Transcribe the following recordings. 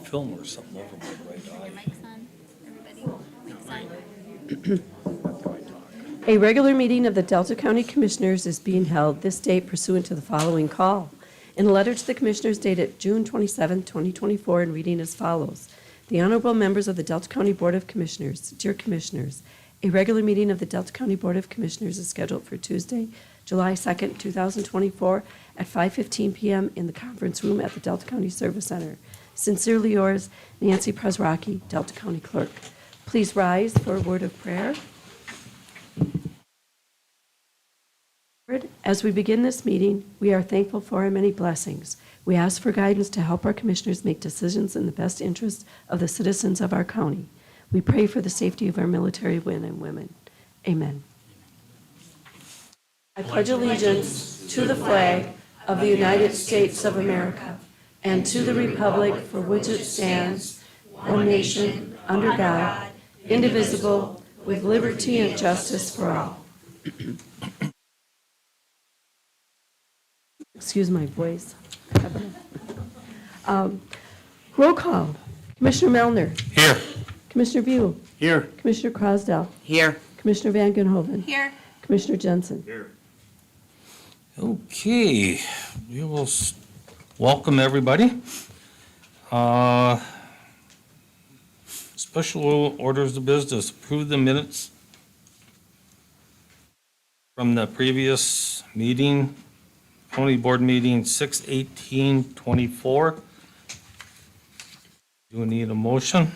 film or something over my right Your eye. mic's on, everybody. Mic's on. A regular meeting of the Delta County Commissioners is being held this date pursuant to the following call. In a letter to the Commissioners dated June 27, 2024, and reading as follows. The Honorable Members of the Delta County Board of Commissioners, dear Commissioners, a regular meeting of the Delta County Board of Commissioners is scheduled for Tuesday, July 2nd, 2024, at 5:15 p.m. in the conference room at the Delta County Service Center. Sincerely yours, Nancy Presrocki, Delta County Clerk. Please rise for a word of prayer. Lord, as we begin this meeting, we are thankful for our many blessings. We ask for guidance to help our commissioners make decisions in the best interest of the citizens of our county. We pray for the safety of our military men and women. Amen. I pledge allegiance to the flag of the United States of America and to the republic for which it stands, one nation, under God, indivisible, with liberty and justice for all. Excuse my voice. Roll call. Commissioner Melner. Here. Commissioner Buell. Here. Commissioner Crosdell. Here. Commissioner Van Genhoven. Here. Commissioner Jensen. Here. Okay, we will welcome everybody. Special orders of business, approve the minutes from the previous meeting, county board meeting 6/18/24. Do we need a motion?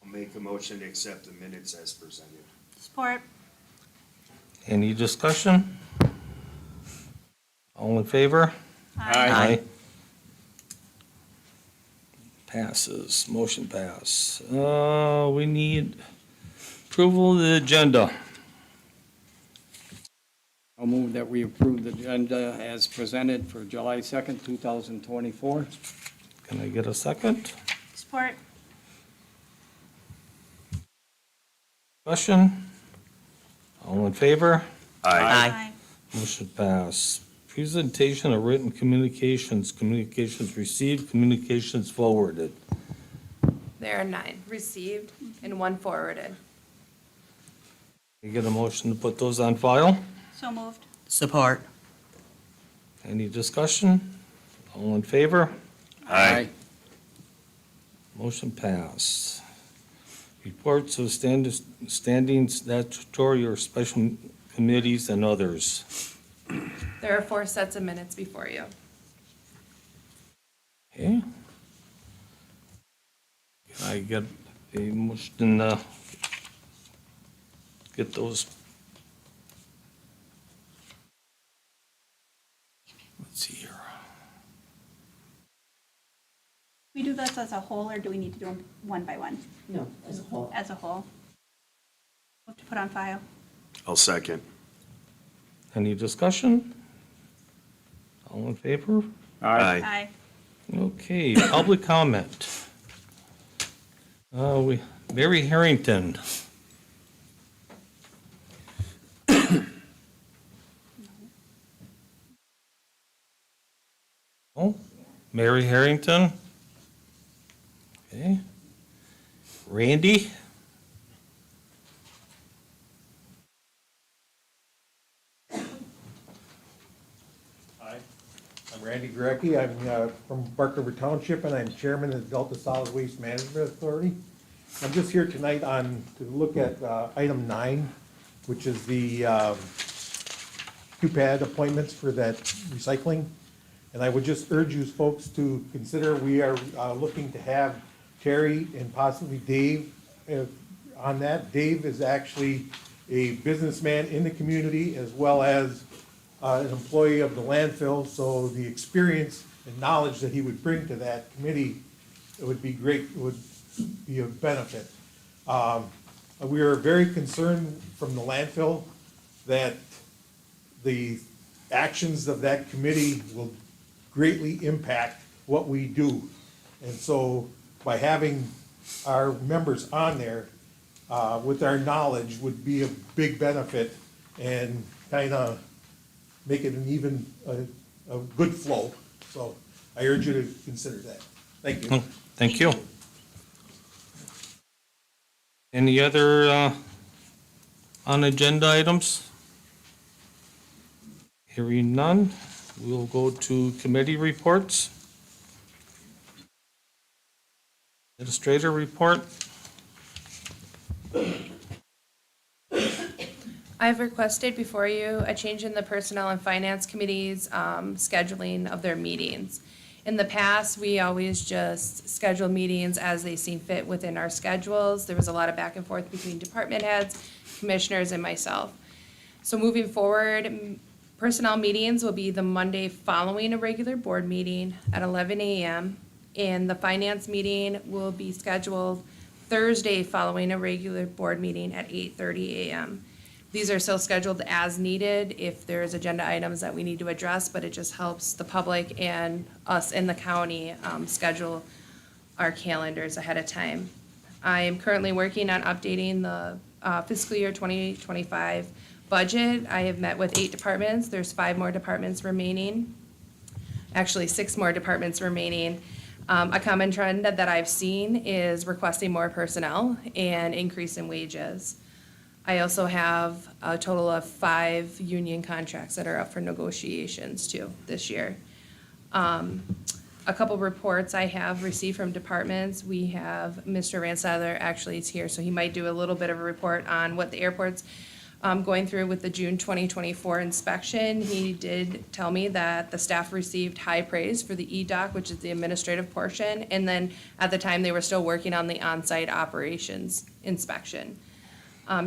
I'll make a motion to accept the minutes as presented. Support. Any discussion? All in favor? Aye. Passes, motion pass. We need approval of the agenda. I'll move that we approve the agenda as presented for July 2nd, 2024. Can I get a second? Support. Discussion? All in favor? Aye. Motion pass. Presentation of written communications, communications received, communications forwarded. There are 9 received and 1 forwarded. Can I get a motion to put those on file? So moved. Support. Any discussion? All in favor? Aye. Motion passed. Reports of standing statutory or special committees and others. There are 4 sets of minutes before you. Okay. Can I get a motion, get those? Let's see here. We do this as a whole, or do we need to do them one by one? No, as a whole. As a whole. Move to put on file. I'll second. Any discussion? All in favor? Aye. Aye. Okay, public comment. Mary Harrington. Oh, Mary Harrington. Okay. Randy. Hi, I'm Randy Gurecki. I'm from Bark River Township, and I'm chairman of the Delta Solid Waste Management Authority. I'm just here tonight to look at item 9, which is the QPAD appointments for that recycling. And I would just urge you folks to consider, we are looking to have Terry and possibly Dave on that. Dave is actually a businessman in the community as well as an employee of the landfill, so the experience and knowledge that he would bring to that committee, it would be great, it would be a benefit. We are very concerned from the landfill that the actions of that committee will greatly impact what we do. And so by having our members on there with our knowledge would be a big benefit and kind of make it an even, a good flow. So I urge you to consider that. Thank you. Thank you. Any other on-agenda items? Hearing none, we'll go to committee reports. Administrator report. I've requested before you a change in the Personnel and Finance Committee's scheduling of their meetings. In the past, we always just schedule meetings as they seem fit within our schedules. There was a lot of back and forth between department heads, commissioners, and myself. So moving forward, personnel meetings will be the Monday following a regular board meeting at 11 a.m. And the finance meeting will be scheduled Thursday following a regular board meeting at 8:30 a.m. These are still scheduled as needed if there's agenda items that we need to address, but it just helps the public and us in the county schedule our calendars ahead of time. I am currently working on updating the fiscal year 2025 budget. I have met with 8 departments. There's 5 more departments remaining. Actually, 6 more departments remaining. A common trend that I've seen is requesting more personnel and increase in wages. I also have a total of 5 union contracts that are up for negotiations too this year. A couple reports I have received from departments. We have Mr. Ranseiler actually is here, so he might do a little bit of a report on what the airport's going through with the June 2024 inspection. He did tell me that the staff received high praise for the EDOC, which is the administrative portion, and then at the time they were still working on the on-site operations inspection.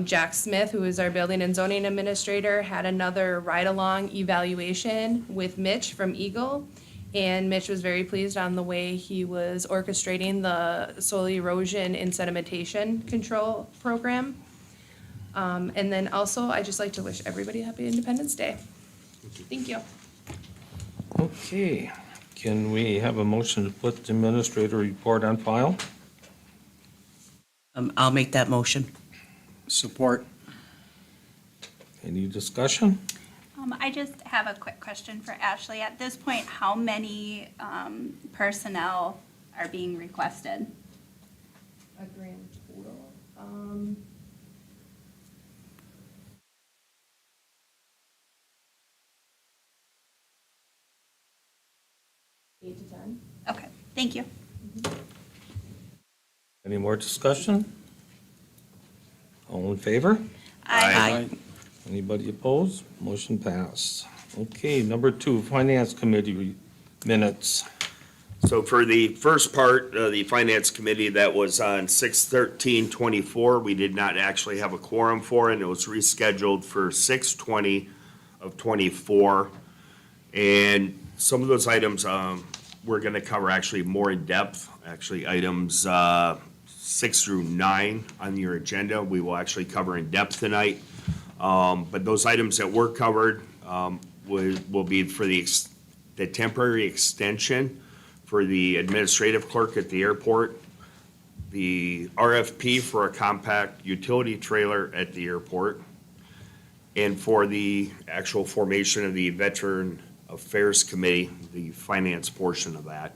Jack Smith, who is our building and zoning administrator, had another ride-along evaluation with Mitch from Eagle. And Mitch was very pleased on the way he was orchestrating the soil erosion and sedimentation control program. And then also, I'd just like to wish everybody a happy Independence Day. Thank you. Okay, can we have a motion to put the administrator report on file? I'll make that motion. Support. Any discussion? I just have a quick question for Ashley. At this point, how many personnel are being requested? A grand total. 8 to 10. Okay, thank you. Any more discussion? All in favor? Aye. Anybody opposed? Motion passed. Okay, number 2, Finance Committee minutes. So for the first part, the Finance Committee, that was on 6/13/24, we did not actually have a quorum for, and it was rescheduled for 6/20 of '24. And some of those items, we're gonna cover actually more in depth, actually items 6 through 9 on your agenda, we will actually cover in depth tonight. But those items that were covered will be for the temporary extension for the administrative clerk at the airport, the RFP for a compact utility trailer at the airport, and for the actual formation of the Veteran Affairs Committee, the finance portion of that.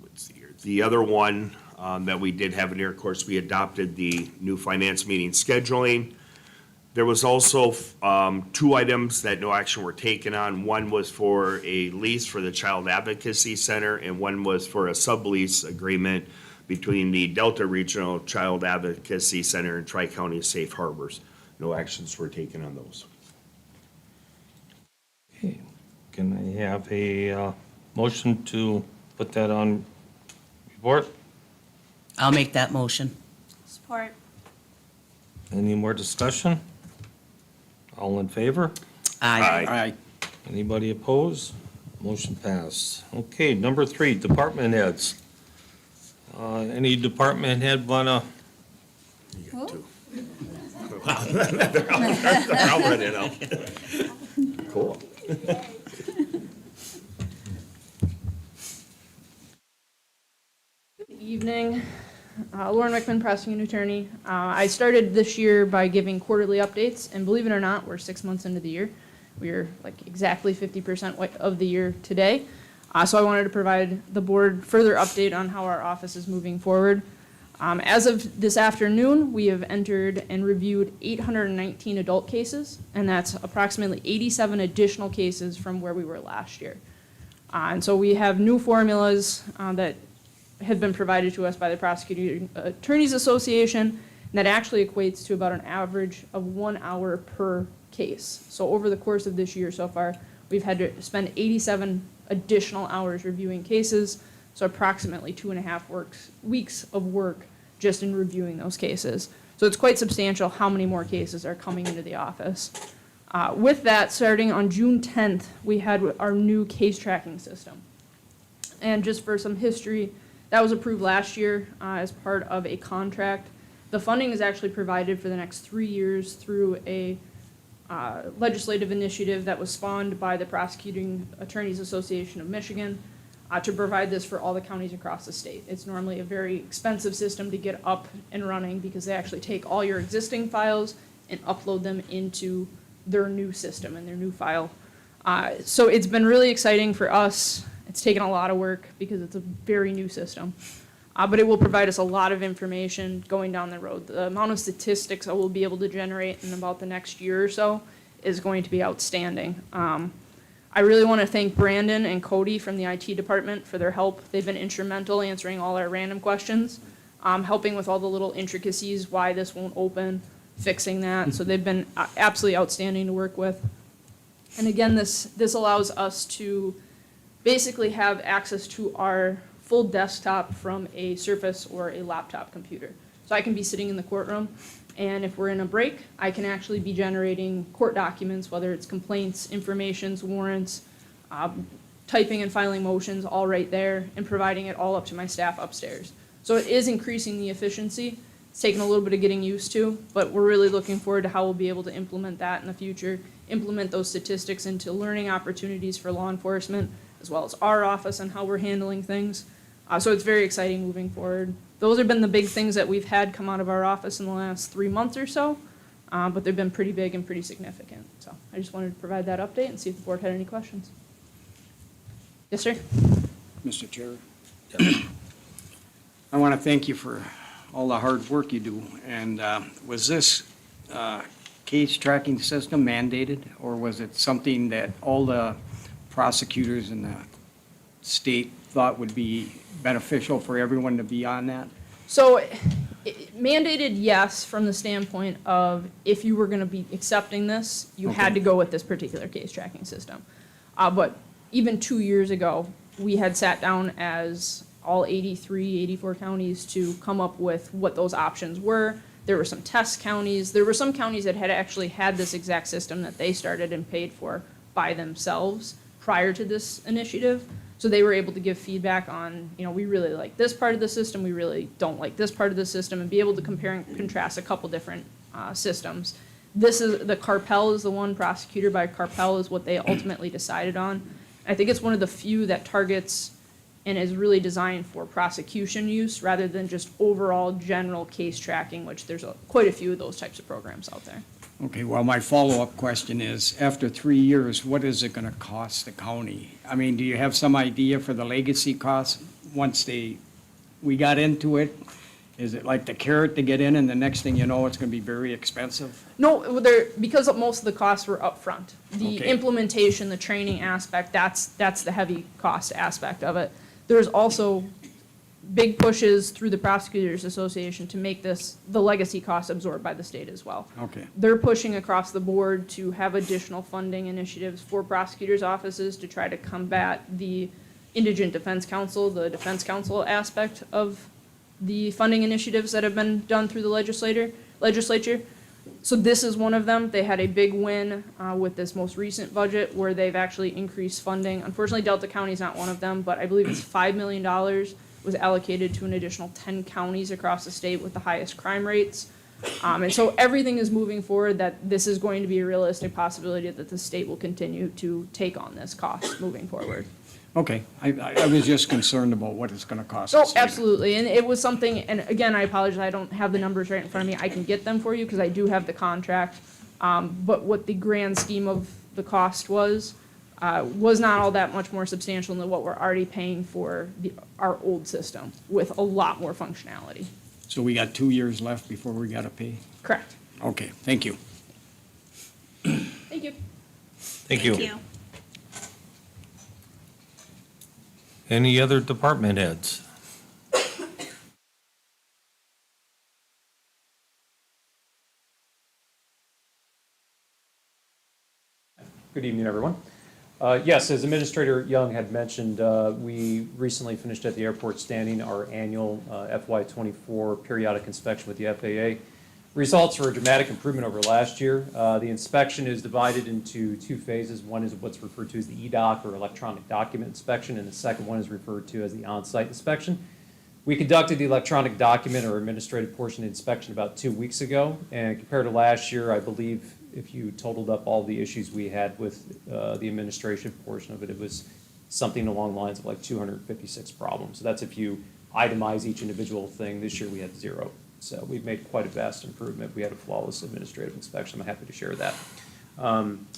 Let's see here. The other one that we did have in here, of course, we adopted the new finance meeting scheduling. There was also 2 items that no action were taken on. One was for a lease for the Child Advocacy Center, and one was for a sublease agreement between the Delta Regional Child Advocacy Center and Tri-County Safe Harbors. No actions were taken on those. Okay, can I have a motion to put that on report? I'll make that motion. Support. Any more discussion? All in favor? Aye. Aye. Anybody opposed? Motion passed. Okay, number 3, department heads. Any department head wanna? You got 2. I'll run it out. Cool. Good evening. Lauren Rickman, prosecuting attorney. I started this year by giving quarterly updates, and believe it or not, we're 6 months into the year. We're like exactly 50% of the year today. So I wanted to provide the board further update on how our office is moving forward. As of this afternoon, we have entered and reviewed 819 adult cases, and that's approximately 87 additional cases from where we were last year. And so we have new formulas that have been provided to us by the Prosecuting Attorneys Association, and that actually equates to about an average of 1 hour per case. So over the course of this year so far, we've had to spend 87 additional hours reviewing cases, so approximately 2.5 weeks of work just in reviewing those cases. So it's quite substantial how many more cases are coming into the office. With that, starting on June 10th, we had our new case tracking system. And just for some history, that was approved last year as part of a contract. The funding is actually provided for the next 3 years through a legislative initiative that was spawned by the Prosecuting Attorneys Association of Michigan to provide this for all the counties across the state. It's normally a very expensive system to get up and running because they actually take all your existing files and upload them into their new system and their new file. So it's been really exciting for us. It's taken a lot of work because it's a very new system. But it will provide us a lot of information going down the road. The amount of statistics I will be able to generate in about the next year or so is going to be outstanding. I really want to thank Brandon and Cody from the IT department for their help. They've been instrumental answering all our random questions, helping with all the little intricacies, why this won't open, fixing that. So they've been absolutely outstanding to work with. And again, this allows us to basically have access to our full desktop from a Surface or a laptop computer. So I can be sitting in the courtroom, and if we're in a break, I can actually be generating court documents, whether it's complaints, informations, warrants, typing and filing motions, all right there, and providing it all up to my staff upstairs. So it is increasing the efficiency. It's taken a little bit of getting used to, but we're really looking forward to how we'll be able to implement that in the future, implement those statistics into learning opportunities for law enforcement, as well as our office and how we're handling things. So it's very exciting moving forward. Those have been the big things that we've had come out of our office in the last 3 months or so, but they've been pretty big and pretty significant. So I just wanted to provide that update and see if the board had any questions. Yes, sir? Mr. Chair. I want to thank you for all the hard work you do. And was this case tracking system mandated, or was it something that all the prosecutors in the state thought would be beneficial for everyone to be on that? So mandated, yes, from the standpoint of if you were going to be accepting this, you had to go with this particular case tracking system. But even 2 years ago, we had sat down as all 83, 84 counties to come up with what those options were. There were some test counties. There were some counties that had actually had this exact system that they started and paid for by themselves prior to this initiative. So they were able to give feedback on, we really like this part of the system, we really don't like this part of the system, and be able to compare and contrast a couple different systems. This is, the Carpel is the one, prosecutor by Carpel is what they ultimately decided on. I think it's one of the few that targets and is really designed for prosecution use rather than just overall general case tracking, which there's quite a few of those types of programs out there. Okay, well, my follow-up question is, after 3 years, what is it gonna cost the county? I mean, do you have some idea for the legacy costs once we got into it? Is it like the carrot to get in and the next thing you know, it's gonna be very expensive? No, because most of the costs were upfront. The Okay. implementation, the training aspect, that's the heavy cost aspect of it. There's also big pushes through the Prosecutors Association to make this, the legacy cost absorbed by the state as well. Okay, They're pushing across the board to have additional funding initiatives for prosecutors' offices to try to combat the indigent defense counsel, the defense counsel aspect of the funding initiatives that have been done through the legislature. So this is one of them. They had a big win with this most recent budget where they've actually increased funding. Unfortunately, Delta County is not one of them, but I believe it's $5 million was allocated to an additional 10 counties across the state with the highest crime rates. And so everything is moving forward that this is going to be a realistic possibility that the state will continue to take on this cost moving forward. okay. I was just concerned about what it's gonna cost Oh, us. absolutely, and it was something, and again, I apologize, I don't have the numbers right in front of me, I can get them for you, because I do have the contract, but what the grand scheme of the cost was, was not all that much more substantial than what we're already paying for our old system with a lot more functionality. So we got 2 years left before we gotta pay? Correct. Okay, thank you. Thank you. Thank you. Any other department heads? Good evening, everyone. Yes, as Administrator Young had mentioned, we recently finished at the airport standing our annual FY24 periodic inspection with the FAA. Results are a dramatic improvement over last year. The inspection is divided into two phases. One is what's referred to as the EDOC, or electronic document inspection, and the second one is referred to as the on-site inspection. We conducted the electronic document or administrative portion of the inspection about 2 weeks ago, and compared to last year, I believe if you totaled up all the issues we had with the administration portion of it, it was something along the lines of like 256 problems. So that's if you itemize each individual thing. This year we had 0. So we've made quite a vast improvement. We had a flawless administrative inspection. I'm happy to share that.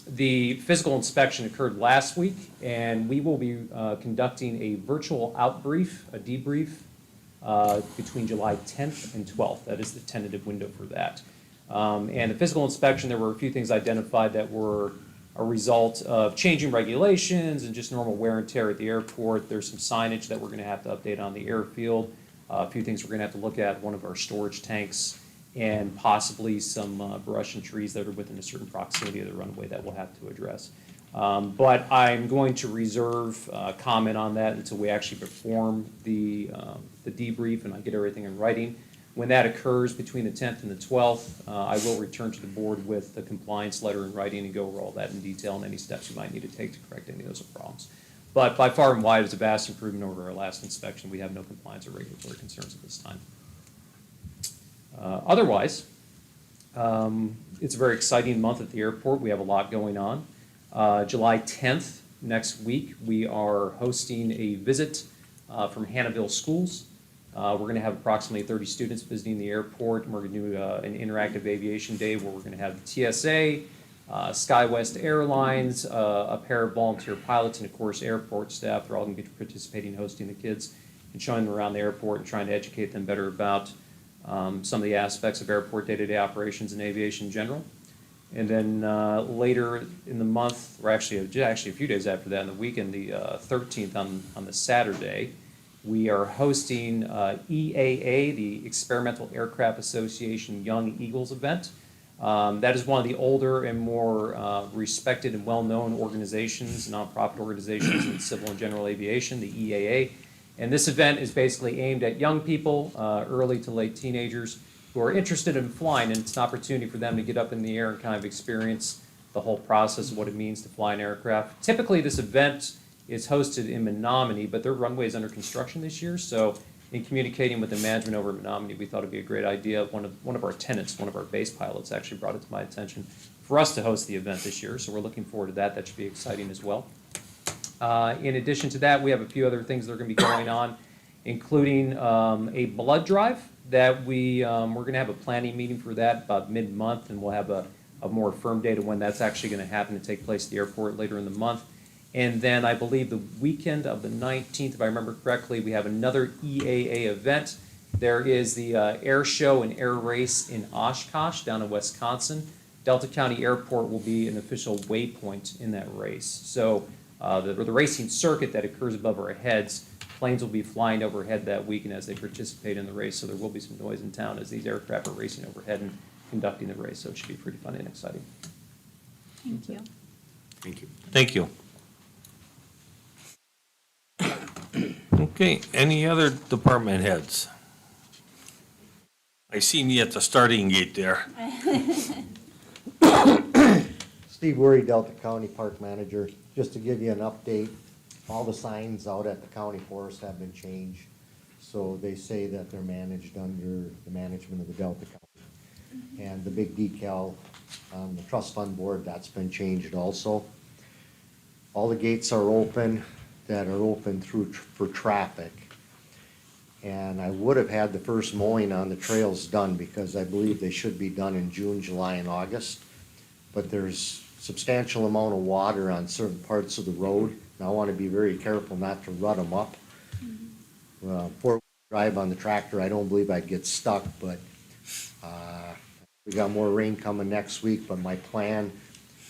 The physical inspection occurred last week, and we will be conducting a virtual a debrief, between July 10th and 12th. That is the tentative window for that. And the physical inspection, there were a few things identified that were a result of changing regulations and just normal wear and tear at the airport. There's some signage that we're going to have to update on the airfield. A few things we're going to have to look at, one of our storage tanks, and possibly some brush and trees that are within a certain proximity of the runway that we'll have to address. But I'm going to reserve comment on that until we actually perform the debrief and I get everything in writing. When that occurs between the 10th and the 12th, I will return to the board with the compliance letter in writing and go over all that in detail and any steps we might need to take to correct any of those problems. But by far and wide, it's a vast improvement over our last inspection. We have no compliance or regulatory concerns at this time. Otherwise, it's a very exciting month at the airport. We have a lot going on. July 10th, next week, we are hosting a visit from Hannahville Schools. We're going to have approximately 30 students visiting the airport, and we're going to do an interactive aviation day where we're going to have the TSA, SkyWest Airlines, a pair of volunteer pilots, and of course airport staff. They're all going to be participating, hosting the kids, and showing them around the airport and trying to educate them better about some of the aspects of airport day-to-day operations and aviation in general. And then later in the month, or actually a few days after that, in the weekend, the 13th on the Saturday, we are hosting EAA, the Experimental Aircraft Association Young Eagles event. That is one of the older and more respected and well-known organizations, nonprofit organizations in civil and general aviation, the EAA. And this event is basically aimed at young people, early to late teenagers, who are interested in flying, and it's an opportunity for them to get up in the air and kind of experience the whole process of what it means to fly an aircraft. Typically, this event is hosted in Menominee, but their runway is under construction this year, so in communicating with the management over at Menominee, we thought it'd be a great idea. One of our tenants, one of our base pilots, actually brought it to my attention for us to host the event this year, so we're looking forward to that. That should be exciting as well. In addition to that, we have a few other things that are going to be going on, including a blood drive that we're going to have a planning meeting for that about mid-month, and we'll have a more firm date of when that's actually going to happen and take place at the airport later in the month. And then I believe the weekend of the 19th, if I remember correctly, we have another EAA event. There is the air show and air race in Oshkosh down in Wisconsin. Delta County Airport will be an official waypoint in that race. So the racing circuit that occurs above our heads, planes will be flying overhead that weekend as they participate in the race. So there will be some noise in town as these aircraft are racing overhead and conducting the race. So it should be pretty fun and exciting. Thank you. Thank you. Thank you. Okay, any other department heads? I seen you at the starting gate there. Steve Worry, Delta County Park Manager. Just to give you an update, all the signs out at the county forest have been changed. So they say that they're managed under the management of the Delta County. And the big decal on the trust fund board, that's been changed also. All the gates are open that are open for traffic. And I would have had the first mowing on the trails done because I believe they should be done in June, July, and August. But there's substantial amount of water on certain parts of the road. And I want to be very careful not to rut them up. Four-wheel drive on the tractor, I don't believe I'd get stuck, but we got more rain coming next week, but my plan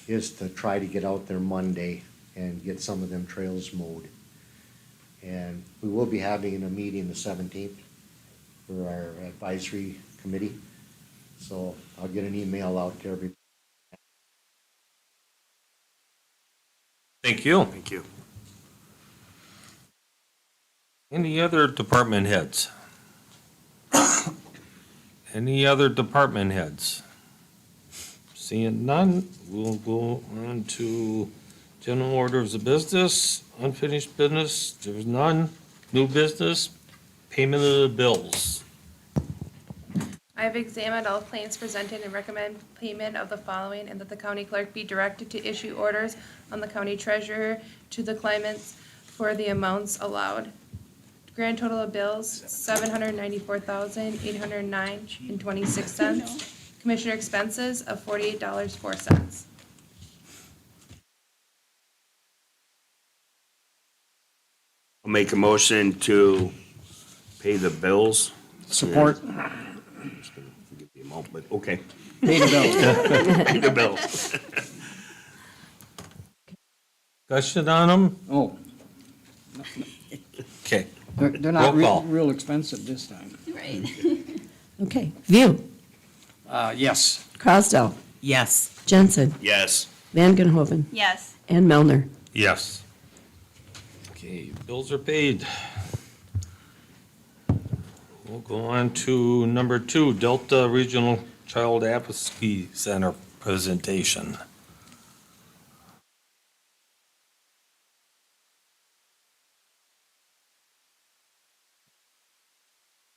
is to try to get out there Monday and get some of them trails mowed. And we will be having a meeting the 17th for our advisory committee. So I'll get an email out to everybody. Thank you. Thank you. Any other department heads? Any other department heads? Seeing none, we'll go on to general orders of business, unfinished business, there's none, new business, payment of the bills. I have examined all claims presented and recommend payment of the following, and that the county clerk be directed to issue orders on the county treasurer to the claimants for the amounts allowed. Grand total of bills, $794,809.26. Commissioner expenses of $48.04. I'll make a motion to pay the bills. Support. I'm just gonna forget the amount, but okay. Pay the bills. Pay the bills. Discussion on them? Oh, Okay. they're not Roll call. real expensive this time. Right. Okay. View, Yes. Crosdell, Yes. Jensen, Yes. Van Genhoven, Yes. and Melner. Yes. Okay, bills are paid. We'll go on to number 2, Delta Regional Child Advocacy Center presentation.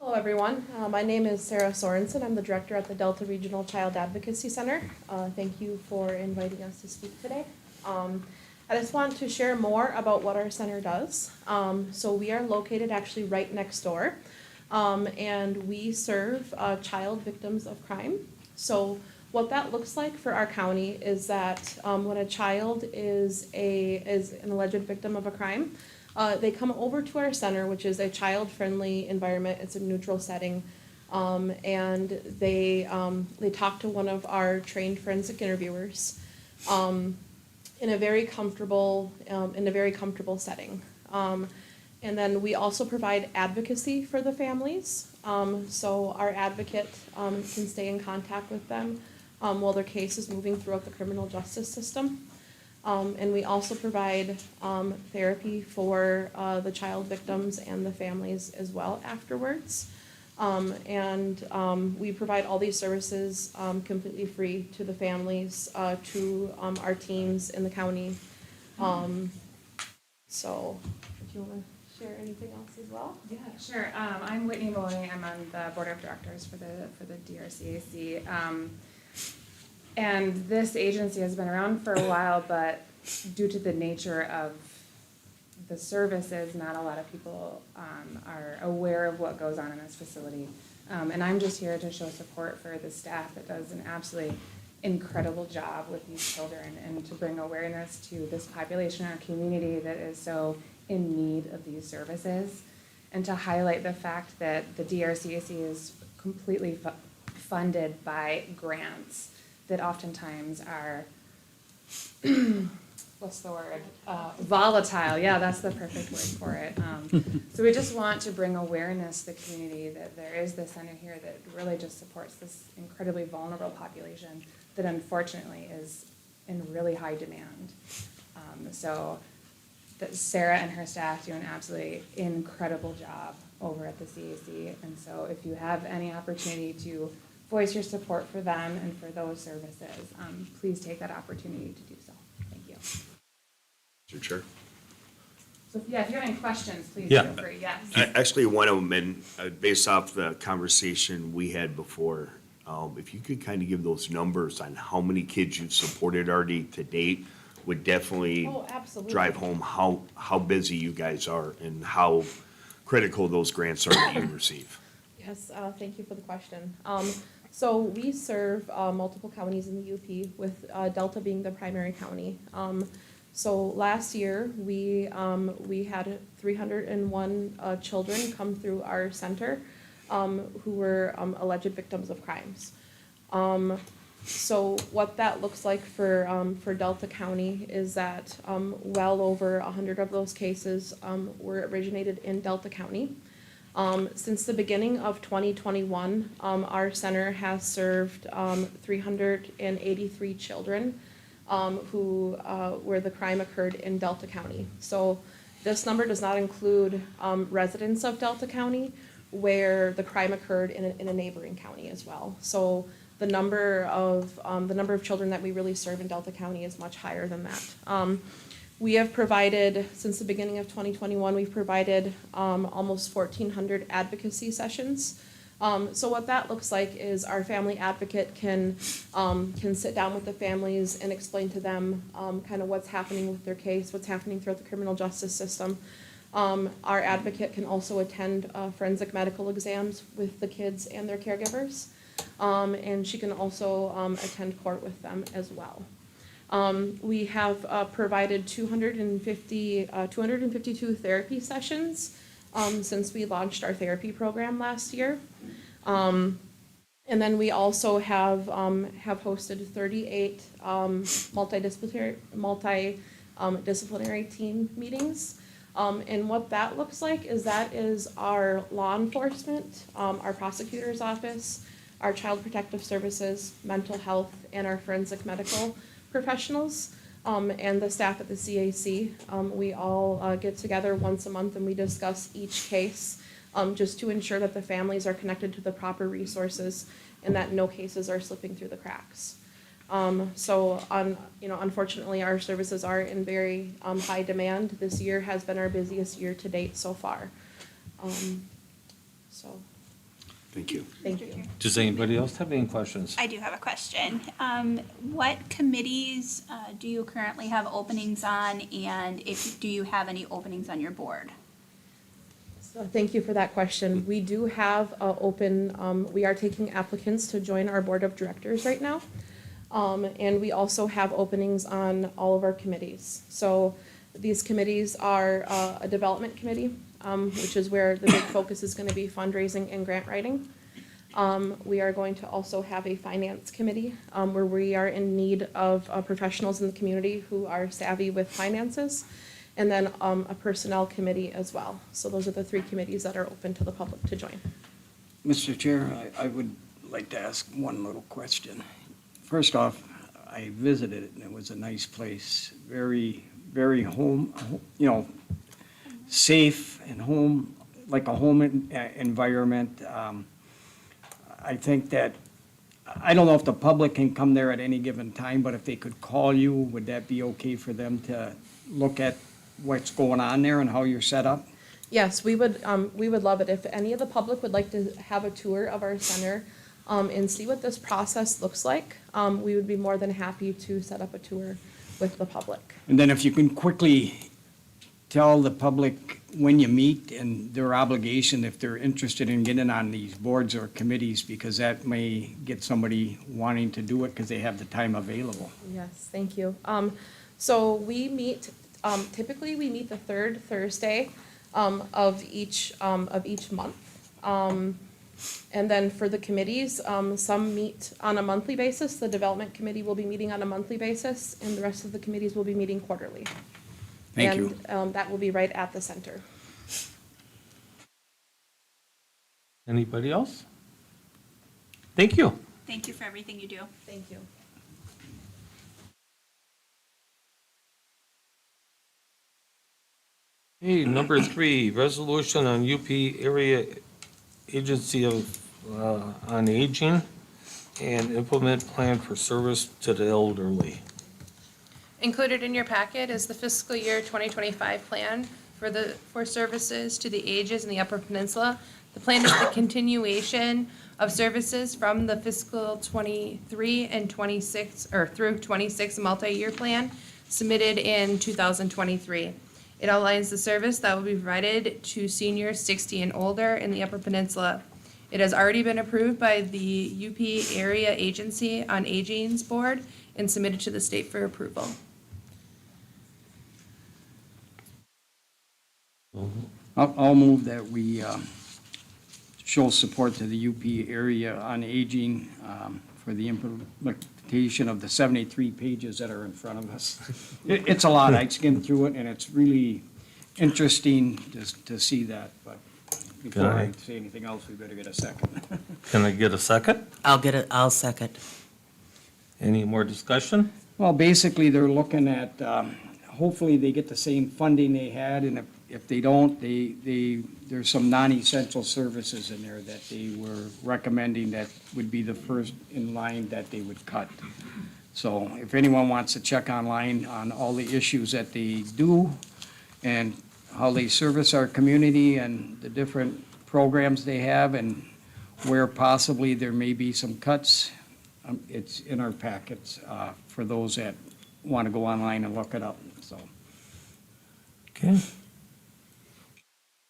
Hello, everyone. My name is Sarah Sorensen. I'm the director at the Delta Regional Child Advocacy Center. Thank you for inviting us to speak today. I just want to share more about what our center does. So we are located actually right next door, and we serve child victims of crime. So what that looks like for our county is that when a child is an alleged victim of a crime, they come over to our center, which is a child-friendly environment. It's a neutral setting, and they talk to one of our trained forensic interviewers in a very comfortable setting. And then we also provide advocacy for the families. So our advocate can stay in contact with them while their case is moving throughout the criminal justice system. And we also provide therapy for the child victims and the families as well afterwards. And we provide all these services completely free to the families, to our teams in the county. So if you want to share anything else as well? Yeah, sure. I'm Whitney Maloney. I'm on the board of directors for the DRCAC. And this agency has been around for a while, but due to the nature of the services, not a lot of people are aware of what goes on in this facility. And I'm just here to show support for the staff that does an absolutely incredible job with these children, and to bring awareness to this population in our community that is so in need of these services, and to highlight the fact that the DRCAC is completely funded by grants that oftentimes are, what's the word? Volatile. Yeah, that's the perfect word for it. So we just want to bring awareness to the community that there is this center here that really just supports this incredibly vulnerable population that unfortunately is in really high demand. So that Sarah and her staff do an absolutely incredible job over at the CAC. And so if you have any opportunity to voice your support for them and for those services, please take that opportunity to do so. Thank you. Mr. Chair. So yeah, if you have any questions, please Yeah. feel free, yes. Actually, one of them, and based off the conversation we had before, if you could kind of give those numbers on how many kids you've supported already to date, would definitely Oh, absolutely. drive home how busy you guys are and how critical those grants are that you receive. Yes, thank you for the question. So we serve multiple counties in the UP, with Delta being the primary county. So last year, we had 301 children come through our center who were alleged victims of crimes. So what that looks like for Delta County is that well over 100 of those cases were originated in Delta County. Since the beginning of 2021, our center has served 383 children where the crime occurred in Delta County. So this number does not include residents of Delta County where the crime occurred in a neighboring county as well. So the number of children that we really serve in Delta County is much higher than that. We have provided, since the beginning of 2021, we've provided almost 1,400 advocacy sessions. So what that looks like is our family advocate can sit down with the families and explain to them kind of what's happening with their case, what's happening throughout the criminal justice system. Our advocate can also attend forensic medical exams with the kids and their caregivers. And she can also attend court with them as well. We have provided 252 therapy sessions since we launched our therapy program last year. And then we also have hosted 38 multidisciplinary team meetings. And what that looks like is our law enforcement, our prosecutor's office, our child protective services, mental health, and our forensic medical professionals, and the staff at the CAC. We all get together once a month and we discuss each case, just to ensure that the families are connected to the proper resources and that no cases are slipping through the cracks. Unfortunately, our services are in very high demand. This year has been our busiest year to date so far. Thank you. Thank you. Does anybody else have any questions? I do have a question. What committees do you currently have openings on, and do you have any openings on your board? So thank you for that question. We do have we are taking applicants to join our board of directors right now. And we also have openings on all of our committees. So these committees are a development committee, which is where the big focus is going to be fundraising and grant writing. We are going to also have a finance committee where we are in need of professionals in the community who are savvy with finances, and then a personnel committee as well. So those are the three committees that are open to the public to join. Mr. Chair, I would like to ask one little question. First off, I visited it and it was a nice place, very, very safe and home, like a home environment. I think that, I don't know if the public can come there at any given time, but if they could call you, would that be okay for them to look at what's going on there and how you're set up? Yes, we would love it. If any of the public would like to have a tour of our center and see what this process looks like, we would be more than happy to set up a tour with the public. And then if you can quickly tell the public when you meet and their obligation, if they're interested in getting on these boards or committees, because that may get somebody wanting to do it because they have the time available. Yes, thank you. So we meet, typically we meet the third Thursday of each month. And then for the committees, some meet on a monthly basis. The development committee will be meeting on a monthly basis, and the rest of the committees will be meeting quarterly. Thank you. And that will be right at the center. Anybody else? Thank you. Thank you for everything you do. Thank you. Hey, number 3, resolution on UP Area Agency on Aging and implement plan for service to the elderly. Included in your packet is the fiscal year 2025 plan for services to the ages in the Upper Peninsula. The plan is the continuation of services from the fiscal 23 and 26, or through 26 multi-year plan submitted in 2023. It outlines the service that will be provided to seniors 60 and older in the Upper Peninsula. It has already been approved by the UP Area Agency on Aging's Board and submitted to the state for approval. I'll move that we show support to the UP Area on Aging for the implementation of the 73 pages that are in front of us. It's a lot. I skimmed through it, and it's really interesting to see that, but before I say anything else, we better get a second. Can I get a second? I'll second. Any more discussion? Well, basically, they're looking at, hopefully they get the same funding they had, and if they don't, there's some non-essential services in there that they were recommending that would be the first in line that they would cut. So if anyone wants to check online on all the issues that they do and how they service our community and the different programs they have and where possibly there may be some cuts, it's in our packets for those that want to go online and look it up, so. Okay.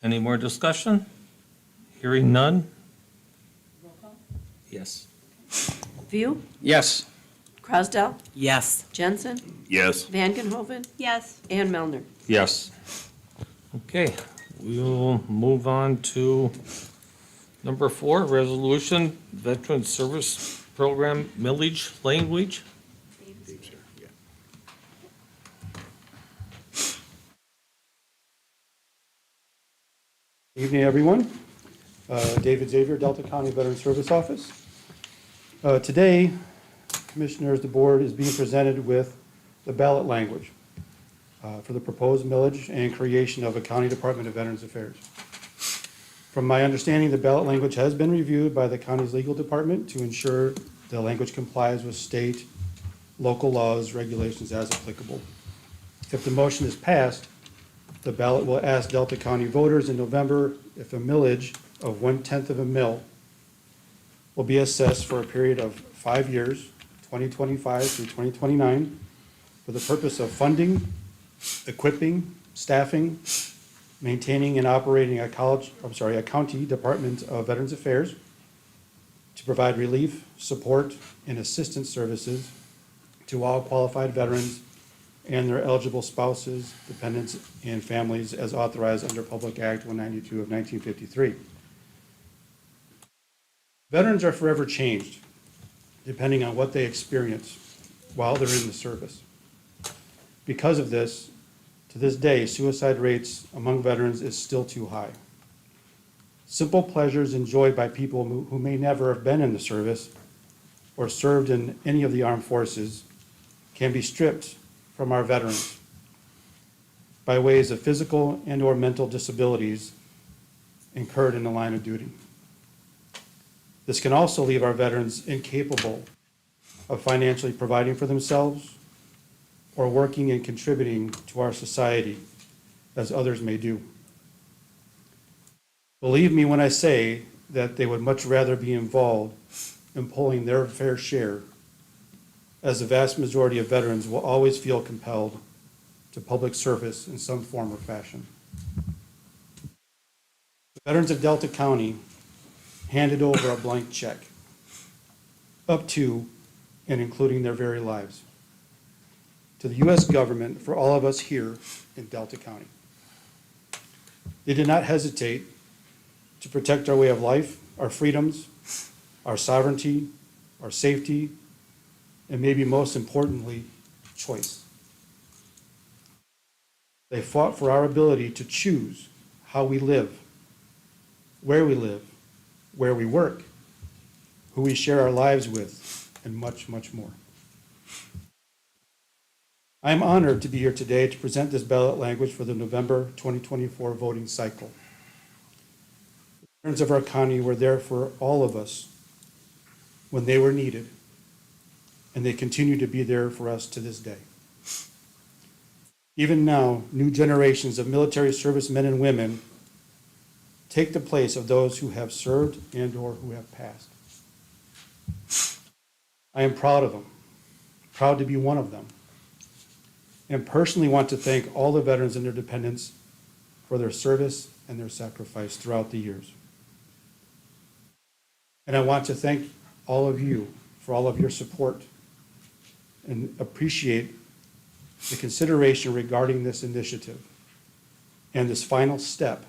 Any more discussion? Hearing none? Yes. View, Yes. Crosdell, Yes. Jensen, Yes. Van Genhoven, Yes. and Melner. Yes. Okay, we'll move on to number 4, resolution, Veteran Service Program millage language. Evening, everyone. David Xavier, Delta County Veteran Service Office. Today, Commissioners, the board is being presented with the ballot language for the proposed millage and creation of a County Department of Veterans Affairs. From my understanding, the ballot language has been reviewed by the county's legal department to ensure the language complies with state, local laws, regulations as applicable. If the motion is passed, the ballot will ask Delta County voters in November if a millage of 1/10 of a mill will be assessed for a period of 5 years, 2025 through 2029, for the purpose of funding, equipping, staffing, maintaining and operating a county Department of Veterans Affairs to provide relief, support, and assistance services to all qualified veterans and their eligible spouses, dependents, and families as authorized under Public Act 192 of 1953. Veterans are forever changed, depending on what they experience while they're in the service. Because of this, to this day, suicide rates among veterans is still too high. Simple pleasures enjoyed by people who may never have been in the service or served in any of the armed forces can be stripped from our veterans by ways of physical and/or mental disabilities incurred in the line of duty. This can also leave our veterans incapable of financially providing for themselves or working and contributing to our society as others may do. Believe me when I say that they would much rather be involved in pulling their fair share, as the vast majority of veterans will always feel compelled to public service in some form or fashion. The veterans of Delta County handed over a blank check, up to and including their very lives, to the U.S. government for all of us here in Delta County. They did not hesitate to protect our way of life, our freedoms, our sovereignty, our safety, and maybe most importantly, choice. They fought for our ability to choose how we live, where we work, who we share our lives with, and much, much more. I am honored to be here today to present this ballot language for the November 2024 voting cycle. The veterans of our county were there for all of us when they were needed, and they continue to be there for us to this day. Even now, new generations of military servicemen and women take the place of those who have served and/or who have passed. I am proud of them, proud to be one of them, and personally want to thank all the veterans and their dependents for their service and their sacrifice throughout the years. And I want to thank all of you for all of your support and appreciate the consideration regarding this initiative and this final step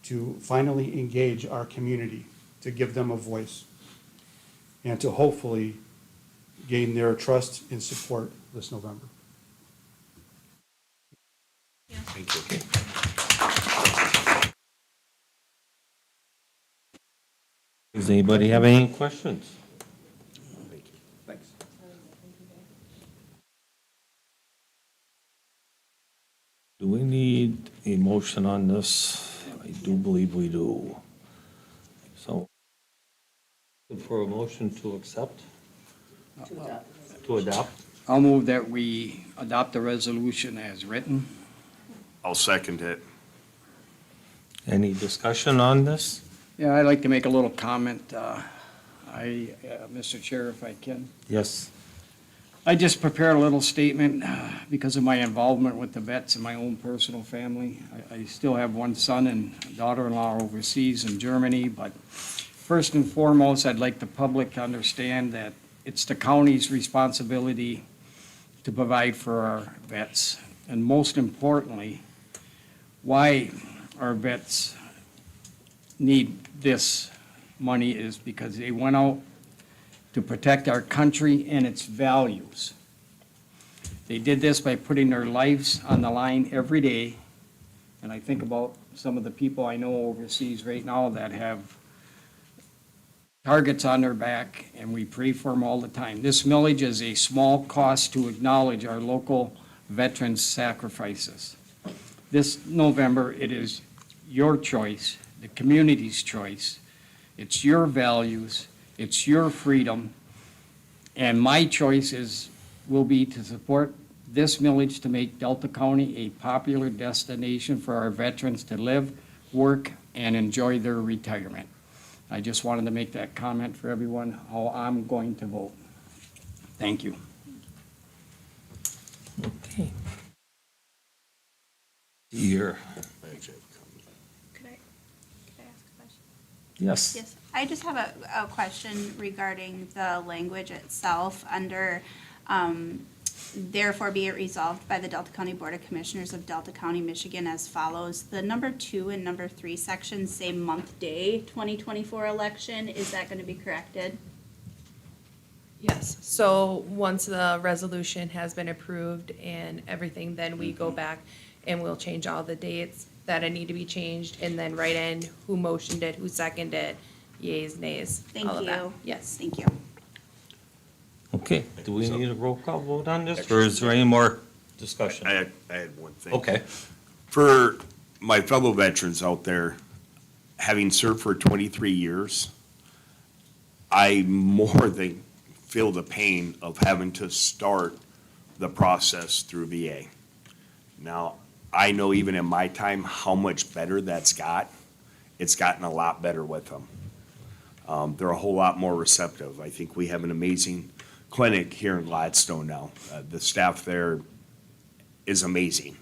to finally engage our community, to give them a voice, and to hopefully gain their trust and support this November. Thank you. Does anybody have any questions? Thanks. Do we need a motion on this? I do believe we do. So, for a motion to accept? To adopt? I'll move that we adopt the resolution as written. I'll second it. Any discussion on this? Yeah, I'd like to make a little comment, Mr. Chair, if I can. Yes. I just prepared a little statement because of my involvement with the vets in my own personal family. I still have one son and daughter-in-law overseas in Germany, but first and foremost, I'd like the public to understand that it's the county's responsibility to provide for our vets. And most importantly, why our vets need this money is because they went out to protect our country and its values. They did this by putting their lives on the line every day. And I think about some of the people I know overseas right now that have targets on their back, and we pray for them all the time. This millage is a small cost to acknowledge our local veterans' sacrifices. This November, it is your choice, the community's choice. It's your values, it's your freedom, and my choice will be to support this millage to make Delta County a popular destination for our veterans to live, work, and enjoy their retirement. I just wanted to make that comment for everyone, how I'm going to vote. Thank you. Okay. Here, Could I ask a question? yes. Yes, I just have a question regarding the language itself under, therefore be it resolved by the Delta County Board of Commissioners of Delta County, Michigan as follows. The number 2 and number 3 sections say month, day, 2024 election. Is that going to be corrected? Yes, so once the resolution has been approved and everything, then we go back and we'll change all the dates that need to be changed and then write in who motioned it, who seconded it, yays, nays, Thank all of that. you. Yes. Thank you. Okay, do we need a roll call vote on this, or is there any more discussion? I had one thing. Okay, For my fellow veterans out there, having served for 23 years, I more than feel the pain of having to start the process through VA. Now, I know even in my time how much better that's got. It's gotten a lot better with them. They're a whole lot more receptive. I think we have an amazing clinic here in Gladstone now. The staff there is amazing.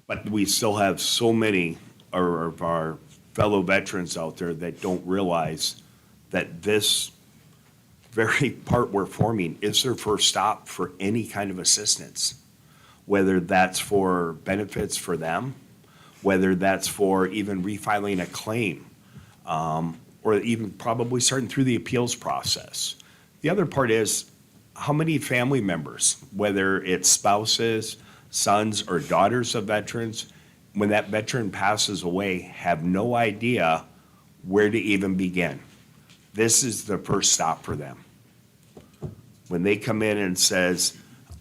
But we still have so many of our fellow veterans out there that don't realize that this very part we're forming is their first stop for any kind of assistance, whether that's for benefits for them, whether that's for even refiling a claim, or even probably starting through the appeals process. The other part is how many family members, whether it's spouses, sons, or daughters of veterans, when that veteran passes away, have no idea where to even begin. This is the first stop for them. When they come in and says,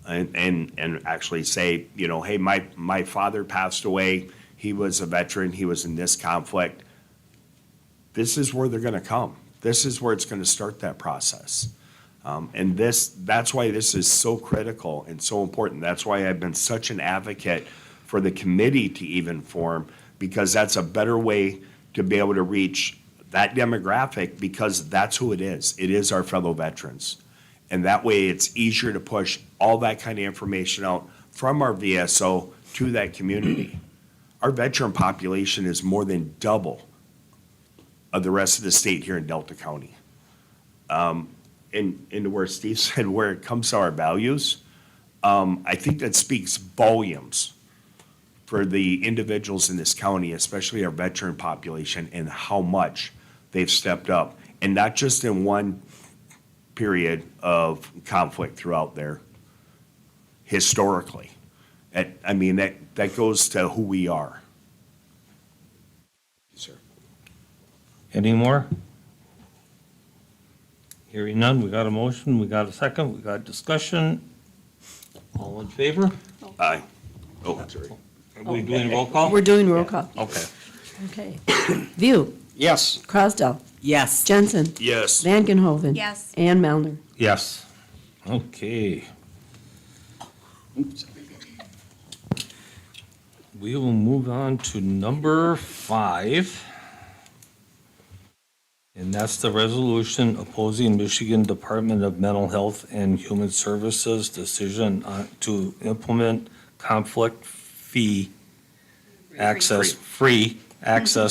and actually say, you know, hey, my father passed away, he was a veteran, he was in this conflict, this is where they're gonna come. This is where it's gonna start that process. And that's why this is so critical and so important. That's why I've been such an advocate for the committee to even form, because that's a better way to be able to reach that demographic, because that's who it is. It is our fellow veterans. And that way it's easier to push all that kind of information out from our VSO to that community. Our veteran population is more than double of the rest of the state here in Delta County. And where Steve said, where it comes to our values, I think that speaks volumes for the individuals in this county, especially our veteran population, and how much they've stepped up. And not just in one period of conflict throughout there, historically. I mean, that goes to who we are. Sir. Any more? Hearing none, we got a motion, we got a second, we got discussion. All in favor? Aye. Oh, sorry. Are we doing roll call? We're doing roll call. Okay. Okay. View, Yes. Crosdell, Yes. Jensen, Yes. Van Genhoven. Yes. And Melner. Yes. Okay. Oops. We will move on to number 5. And that's the resolution opposing Michigan Department of Mental Health and Human Services decision to implement conflict-free access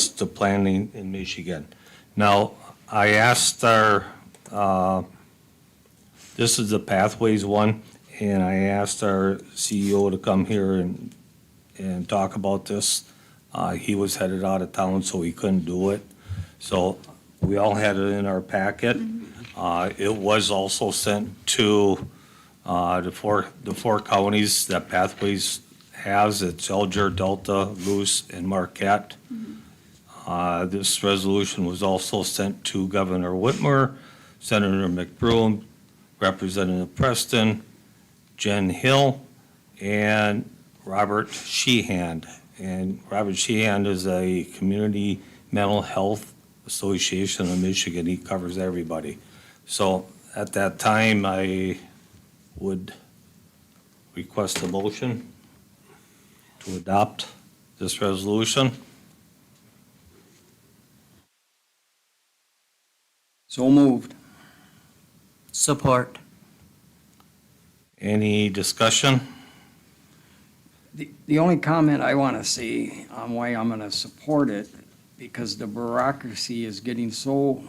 to planning in Michigan. Now, I asked this is the Pathways one, and I asked our CEO to come here and talk about this. He was headed out of town, so he couldn't do it. So we all had it in our packet. It was also sent to the four counties that Pathways has. It's Alger, Delta, Luce, and Marquette. This resolution was also sent to Governor Whitmer, Senator McBroom, Representative Preston, Jen Hill, and Robert Sheehan. And Robert Sheehan is a community mental health Association of Michigan. He covers everybody. So at that time, I would request a motion to adopt this resolution. So moved. Support. Any discussion? The only comment I want to say on why I'm going to support it, because the bureaucracy is getting so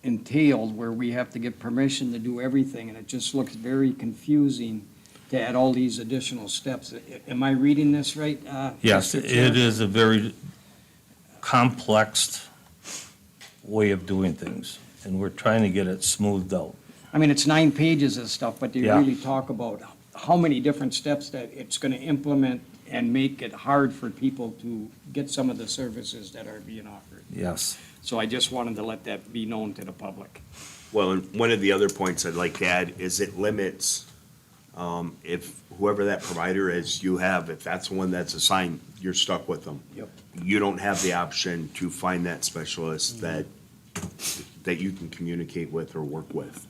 entailed where we have to get permission to do everything, and it just looks very confusing to add all these additional steps. Am I reading this right? Yes, Mr. Chair? it is a very complex way of doing things, and we're trying to get it smoothed out. I mean, it's 9 pages of stuff, but they Yeah. really talk about how many different steps that it's going to implement and make it hard for people to get some of the services that are being offered. Yes. So I just wanted to let that be known to the public. Well, and one of the other points I'd like to add is it limits, if whoever that provider is you have, if that's the one that's assigned, you're stuck with them. Yep. You don't have the option to find that specialist that you can communicate with or work with.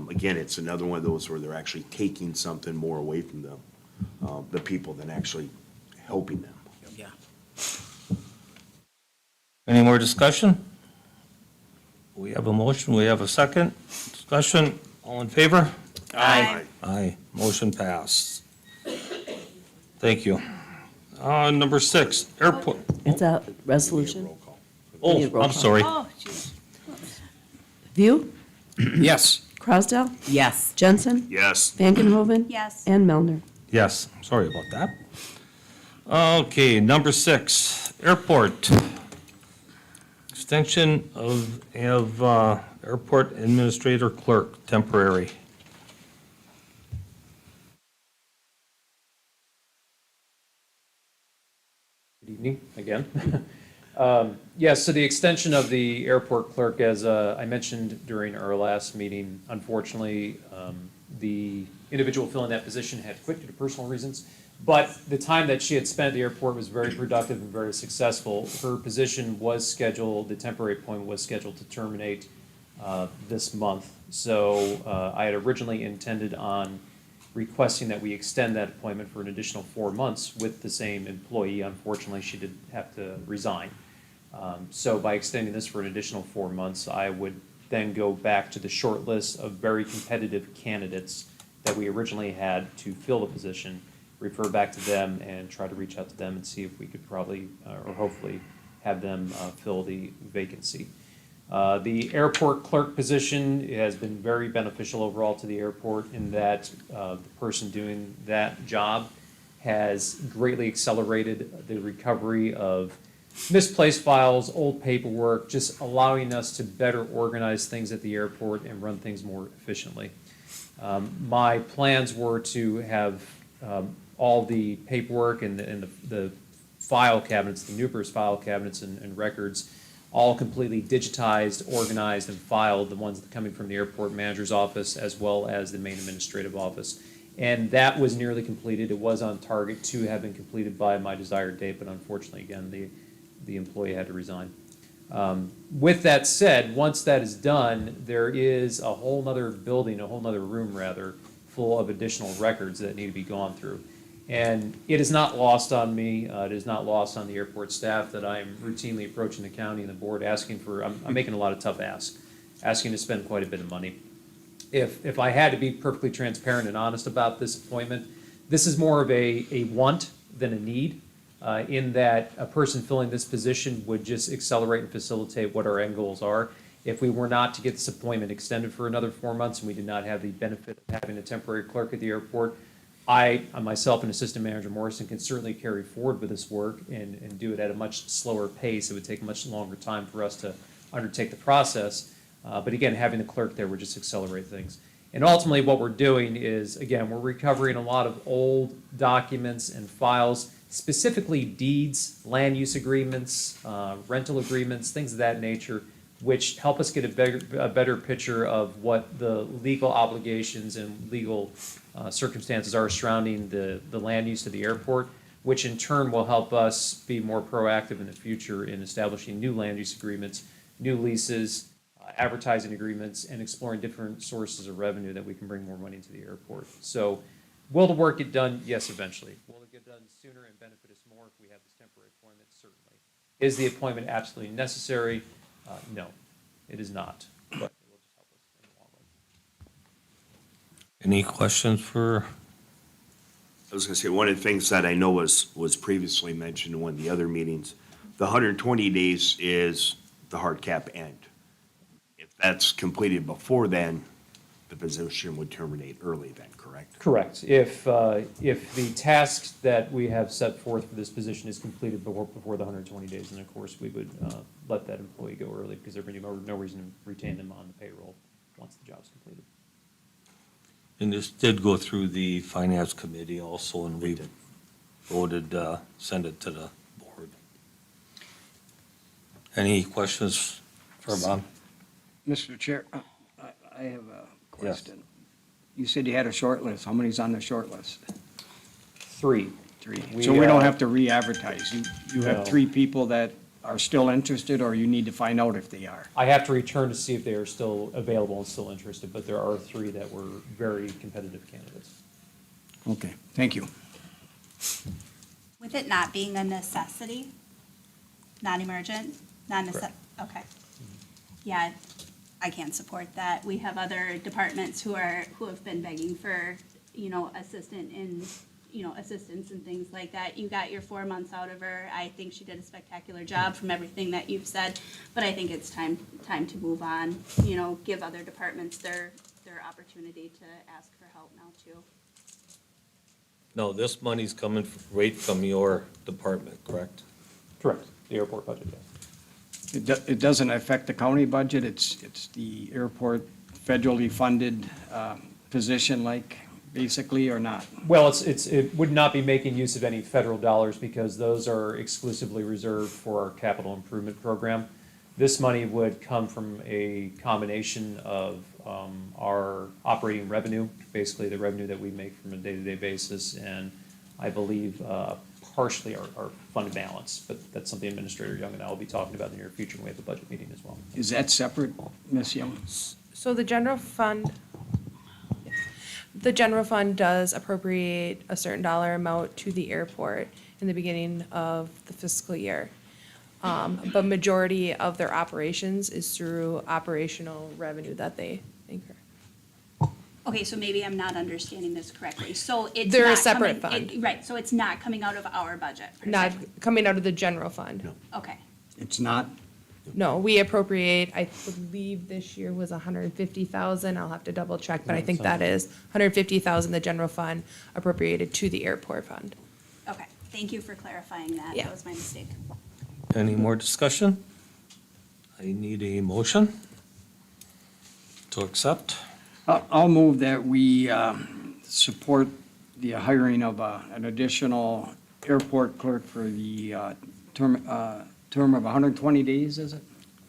Again, it's another one of those where they're actually taking something more away from them, the people, than actually helping them. Yeah. Any more discussion? We have a motion, we have a second. Discussion, all in favor? Aye. Aye, motion passed. Thank you. Number 6, airport. It's a resolution. Oh, need a roll I'm call. sorry. Oh, geez. View, Yes. Crosdell, Yes. Jensen, Yes. Van Genhoven. Yes. And Melner. Yes, sorry about that. Okay, number 6, airport. Extension of airport administrator clerk, temporary. Good evening again. Yes, so the extension of the airport clerk, as I mentioned during our last meeting, unfortunately, the individual filling that position had quit due to personal reasons. But the time that she had spent at the airport was very productive and very successful. Her position was scheduled, the temporary appointment was scheduled to terminate this month. So I had originally intended on requesting that we extend that appointment for an additional 4 months with the same employee. Unfortunately, she did have to resign. So by extending this for an additional 4 months, I would then go back to the short list of very competitive candidates that we originally had to fill the position, refer back to them and try to reach out to them and see if we could probably, or hopefully, have them fill the vacancy. The airport clerk position has been very beneficial overall to the airport in that the person doing that job has greatly accelerated the recovery of misplaced files, old paperwork, just allowing us to better organize things at the airport and run things more efficiently. My plans were to have all the paperwork and the file cabinets, the numerous file cabinets and records, all completely digitized, organized, and filed, the ones that are coming from the airport manager's office as well as the main administrative office. And that was nearly completed. It was on target to have been completed by my desired date, but unfortunately, again, the employee had to resign. With that said, once that is done, there is a whole nother building, a whole nother room rather, full of additional records that need to be gone through. And it is not lost on me, it is not lost on the airport staff that I am routinely approaching the county and the board asking for, I'm making a lot of tough asks, asking to spend quite a bit of money. If I had to be perfectly transparent and honest about this appointment, this is more of a want than a need, in that a person filling this position would just accelerate and facilitate what our end goals are. If we were not to get this appointment extended for another 4 months and we did not have the benefit of having a temporary clerk at the airport, I myself and Assistant Manager Morrison can certainly carry forward with this work and do it at a much slower pace. It would take a much longer time for us to undertake the process. But again, having the clerk there would just accelerate things. And ultimately what we're doing is, again, we're recovering a lot of old documents and files, specifically deeds, land use agreements, rental agreements, things of that nature, which help us get a better picture of what the legal obligations and legal circumstances are surrounding the land use of the airport, which in turn will help us be more proactive in the future in establishing new land use agreements, new leases, advertising agreements, and exploring different sources of revenue that we can bring more money into the airport. So will the work get done? Yes, eventually. Will it get done sooner and benefit us more if we have this temporary appointment? Certainly. Is the appointment absolutely necessary? No, it is not, but it will just help us in the long run. Any questions for, I was gonna say, one of the things that I know was previously mentioned in one of the other meetings, the 120 days is the hard cap end. If that's completed before then, the position would terminate early then, correct? Correct. If the tasks that we have set forth for this position is completed before the 120 days, then of course we would let that employee go early because there would be no reason to retain them on the payroll once the job's completed. and this did go through the finance committee also, and we voted, send it to the board. Any questions for Bob? Mr. Chair, I have a question. You said you had a short list. How many's on the short list? 3. So we don't have to re-advertise. You No. have 3 people that are still interested, or you need to find out if they are? I have to return to see if they are still available and still interested, but there are 3 that were very competitive candidates. Okay, thank you. With it not being a necessity, non-emergent, okay. Yeah, I can't support that. We have other departments who have been begging for, assistance and things like that. You got your 4 months out of her. I think she did a spectacular job from everything that you've said, but I think it's time to move on, give other departments their opportunity to ask for help now too. No, this money's coming right from your department, correct? Correct. The airport budget, yes. It doesn't affect the county budget. It's the airport federally funded position, like, basically, or not? Well, it would not be making use of any federal dollars because those are exclusively reserved for our capital improvement program. This money would come from a combination of our operating revenue, basically the revenue that we make from a day-to-day basis, and I believe partially our fund balance, but that's something Administrator Young and I will be talking about in the near future when we have a budget meeting as well. Is that separate, Ms. Young? So the general fund does appropriate a certain dollar amount to the airport in the beginning of the fiscal year. But majority of their operations is through operational revenue that they incur. Okay, so maybe I'm not understanding this correctly. So it's They're a not separate coming- fund. Right, so it's not coming out of our budget, per Not se. coming out of the general fund. No. Okay, It's not? No, we appropriate, I believe this year was 150,000, I'll have to double check, but I think that is 150,000, the general fund appropriated to the airport fund. Okay, thank you for clarifying that. Yeah. That was my mistake. Any more discussion? I need a motion to accept. I'll move that we support the hiring of an additional airport clerk for the term of 120 days, is it?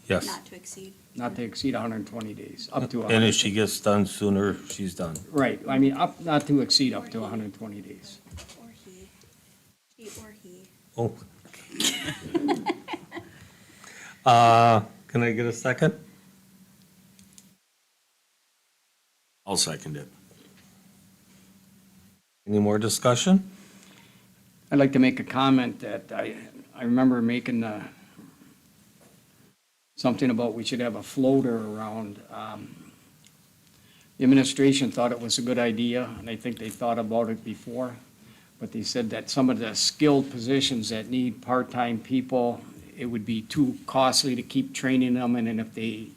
Yes. Not to exceed. Not to exceed 120 days, up to And 100. if she gets done sooner, she's done. Right, I mean, not to exceed up to 120 days. Or he. He or he. Oh. Can I get a second? I'll second it. Any more discussion? I'd like to make a comment that I remember making something about we should have a floater around. The administration thought it was a good idea, and I think they thought about it before, but they said that some of the skilled positions that need part-time people, it would be too costly to keep training them, and then if they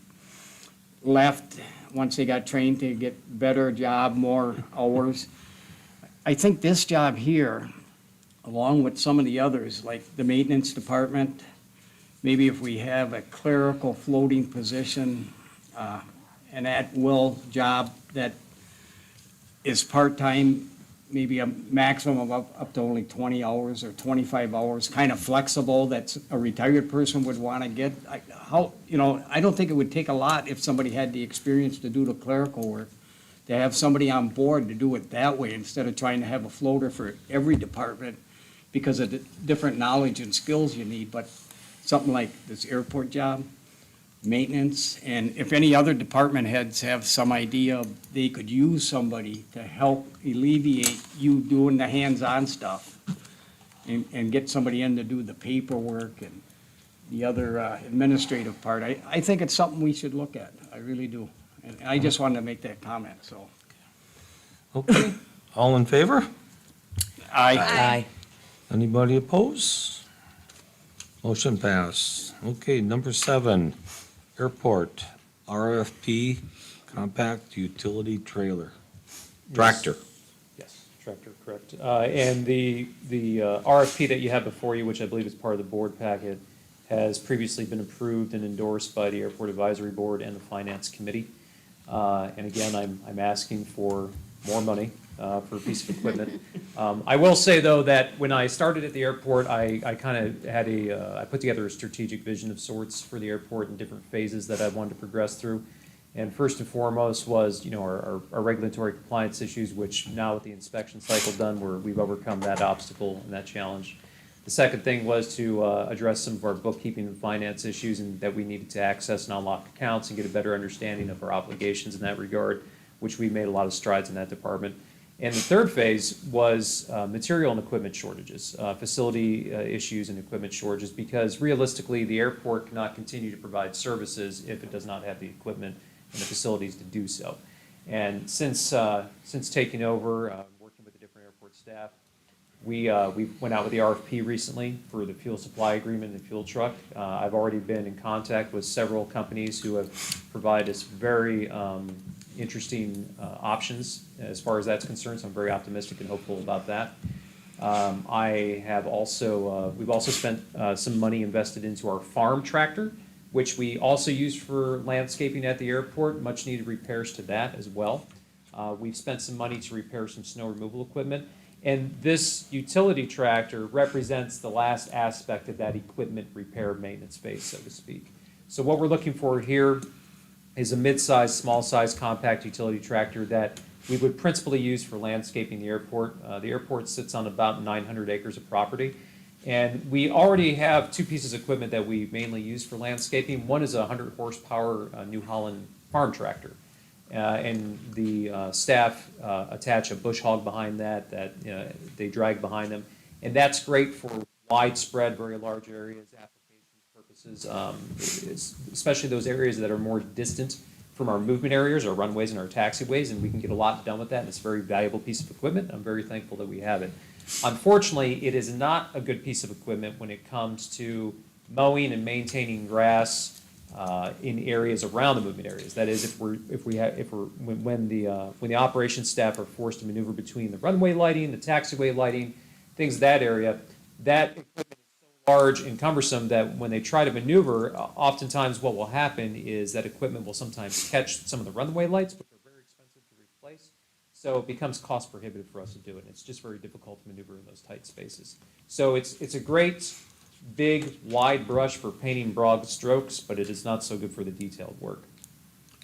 left, once they got trained to get better job, more hours. I think this job here, along with some of the others, like the maintenance department, maybe if we have a clerical floating position, an at-will job that is part-time, maybe a maximum of up to only 20 hours or 25 hours, kind of flexible, that a retired person would want to get. I don't think it would take a lot if somebody had the experience to do the clerical work, to have somebody on board to do it that way instead of trying to have a floater for every department because of the different knowledge and skills you need. But something like this airport job, maintenance, and if any other department heads have some idea, they could use somebody to help alleviate you doing the hands-on stuff and get somebody in to do the paperwork and the other administrative part. I think it's something we should look at. I really do. And I just wanted to make that comment, so. Okay, all in favor? Aye. Anybody oppose? Motion pass. Okay, number 7, airport, RFP, compact utility trailer. Tractor. Yes, tractor, correct. And the RFP that you have before you, which I believe is part of the board packet, has previously been approved and endorsed by the Airport Advisory Board and the Finance Committee. And again, I'm asking for more money for a piece of equipment. I will say, though, that when I started at the airport, I kind of had I put together a strategic vision of sorts for the airport in different phases that I wanted to progress through. And first and foremost was, our regulatory compliance issues, which now with the inspection cycle done, we've overcome that obstacle and that challenge. The second thing was to address some of our bookkeeping and finance issues, and that we needed to access and unlock accounts and get a better understanding of our obligations in that regard, which we made a lot of strides in that department. And the third phase was material and equipment shortages, facility issues and equipment shortages, because realistically, the airport cannot continue to provide services if it does not have the equipment and the facilities to do so. And since taking over, working with the different airport staff, we went out with the RFP recently for the fuel supply agreement and the fuel truck. I've already been in contact with several companies who have provided us very interesting options as far as that's concerned, so I'm very optimistic and hopeful about that. We've also spent some money invested into our farm tractor, which we also use for landscaping at the airport, much needed repairs to that as well. We've spent some money to repair some snow removal equipment. And this utility tractor represents the last aspect of that equipment repair maintenance phase, so to speak. So what we're looking for here is a mid-size, small-size compact utility tractor that we would principally use for landscaping the airport. The airport sits on about 900 acres of property. And we already have 2 pieces of equipment that we mainly use for landscaping. One is a 100 horsepower New Holland farm tractor. And the staff attach a bush hog behind that they drag behind them. And that's great for widespread, very large areas, application purposes, especially those areas that are more distant from our movement areas, our runways and our taxiways, and we can get a lot done with that, and it's a very valuable piece of equipment. I'm very thankful that we have it. Unfortunately, it is not a good piece of equipment when it comes to mowing and maintaining grass in areas around the movement areas. That is, when the operations staff are forced to maneuver between the runway lighting, the taxiway lighting, things of that area, that equipment is so large and cumbersome that when they try to maneuver, oftentimes what will happen is that equipment will sometimes catch some of the runway lights, which are very expensive to replace. So it becomes cost prohibitive for us to do it. It's just very difficult to maneuver in those tight spaces. So it's a great, big, wide brush for painting broad strokes, but it is not so good for the detailed work.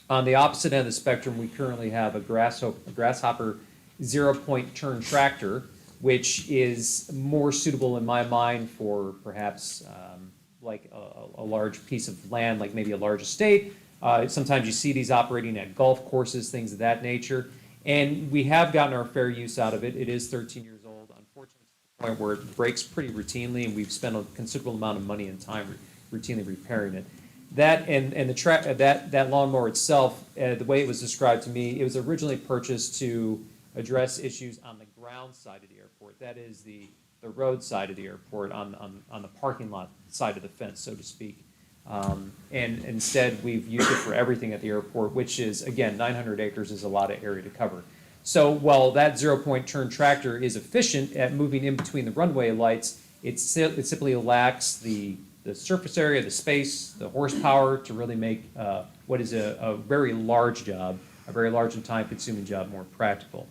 On the opposite end of the spectrum, we currently have a Grasshopper 0-point turn tractor, which is more suitable in my mind for perhaps like a large piece of land, like maybe a large estate. Sometimes you see these operating at golf courses, things of that nature. And we have gotten our fair use out of it. It is 13 years old. Unfortunately, it's to the point where it breaks pretty routinely, and we've spent a considerable amount of money and time routinely repairing it. That and that lawnmower itself, the way it was described to me, it was originally purchased to address issues on the ground side of the airport. That is the road side of the airport, on the parking lot side of the fence, so to speak. And instead, we've used it for everything at the airport, which is, again, 900 acres is a lot of area to cover. So while that 0-point turn tractor is efficient at moving in between the runway lights, it simply lacks the surface area, the space, the horsepower to really make what is a very large job, a very large and time-consuming job, more practical.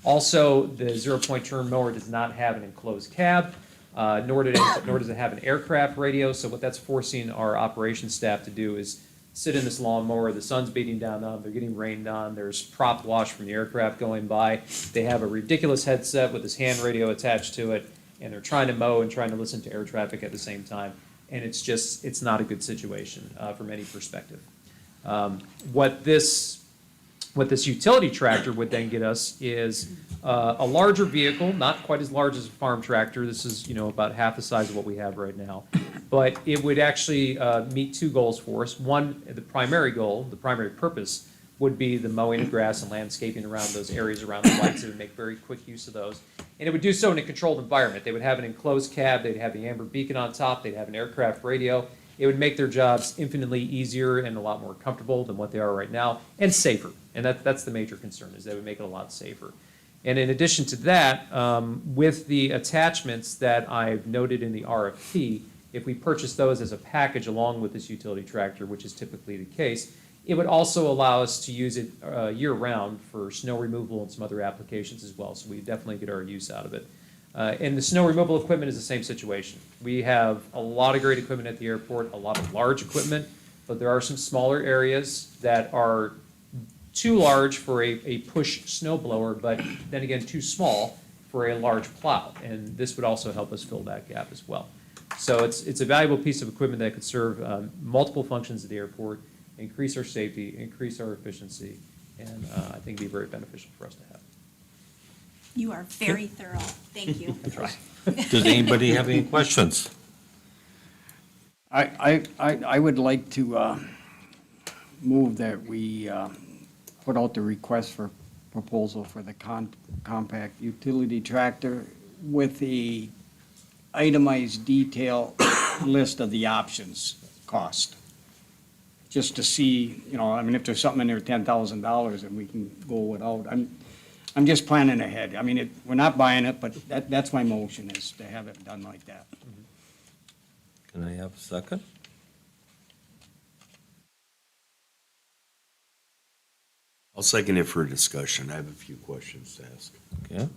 Also, the 0-point turn mower does not have an enclosed cab. Nor does it have an aircraft radio. So what that's forcing our operations staff to do is sit in this lawnmower. The sun's beating down on them. They're getting rained on. There's prop wash from the aircraft going by. They have a ridiculous headset with this hand radio attached to it, and they're trying to mow and trying to listen to air traffic at the same time. And it's not a good situation from any perspective. What this utility tractor would then get us is a larger vehicle, not quite as large as a farm tractor. This is, about half the size of what we have right now. But it would actually meet two goals for us. One, the primary goal, the primary purpose, would be the mowing of grass and landscaping around those areas around the lights. It would make very quick use of those. And it would do so in a controlled environment. They would have an enclosed cab. They'd have the amber beacon on top. They'd have an aircraft radio. It would make their jobs infinitely easier and a lot more comfortable than what they are right now, and safer. And that's the major concern, is that it would make it a lot safer. And in addition to that, with the attachments that I've noted in the RFP, if we purchase those as a package along with this utility tractor, which is typically the case, it would also allow us to use it year-round for snow removal and some other applications as well. So we definitely get our use out of it. And the snow removal equipment is the same situation. We have a lot of great equipment at the airport, a lot of large equipment, but there are some smaller areas that are too large for a push snow blower, but then again, too small for a large plow. And this would also help us fill that gap as well. So it's a valuable piece of equipment that could serve multiple functions at the airport, increase our safety, increase our efficiency, and I think be very beneficial for us to have. You are very thorough. Thank you. That's right. Does anybody have any questions? I would like to move that we put out the request for proposal for the compact utility tractor with the itemized detail list of the options cost. Just to see, if there's something in there, $10,000, and we can go without. I'm just planning ahead. We're not buying it, but that's my motion, is to have it done like that. Can I have a second? I'll second it for discussion. I have a few questions to ask. Okay.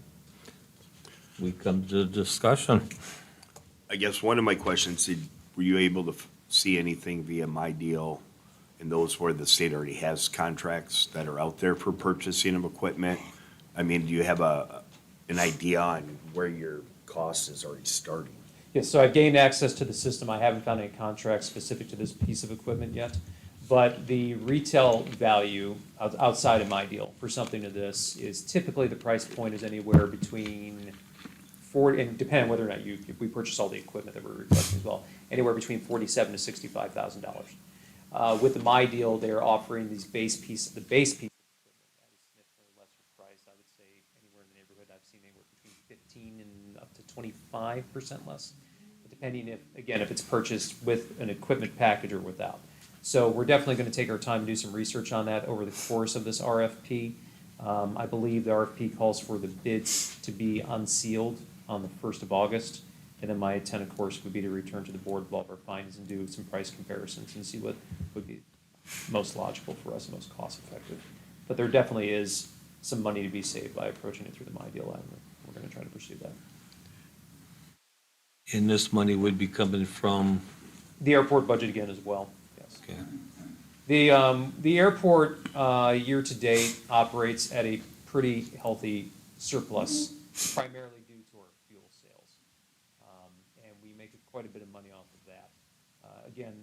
We come to discussion. I guess one of my questions, were you able to see anything via My Deal and those where the state already has contracts that are out there for purchasing of equipment? Do you have an idea on where your cost is already starting? Yes, so I've gained access to the system. I haven't found any contracts specific to this piece of equipment yet. But the retail value outside of My Deal for something of this is typically the price point is anywhere between 40, and depending on whether or not if we purchase all the equipment that we're requesting as well, anywhere between $47,000 to $65,000. With the My Deal, they are offering the base piece of equipment at a significantly lesser price. I would say anywhere in the neighborhood, I've seen anywhere between 15 and up to 25% less. It pending if it's purchased with an equipment package or without. So we're definitely gonna take our time and do some research on that over the course of this RFP. I believe the RFP calls for the bids to be unsealed on the 1st of August. And then my intent, of course, would be to return to the board with all of our findings and do some price comparisons and see what would be most logical for us and most cost effective. But there definitely is some money to be saved by approaching it through the My Deal line. We're gonna try to pursue that. And this money would be coming from, The airport budget again as well, yes. okay, The airport, year-to-date operates at a pretty healthy surplus, primarily due to our fuel sales. And we make quite a bit of money off of that. Again,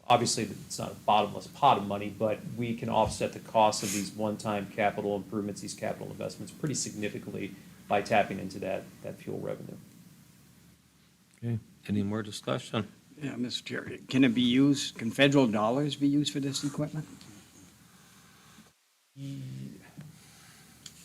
obviously, it's not a bottomless pot of money, but we can offset the cost of these one-time capital improvements, these capital investments, pretty significantly by tapping into that fuel revenue. okay, any more discussion? Yeah, Mr. Chair, can it be used, can federal dollars be used for this equipment?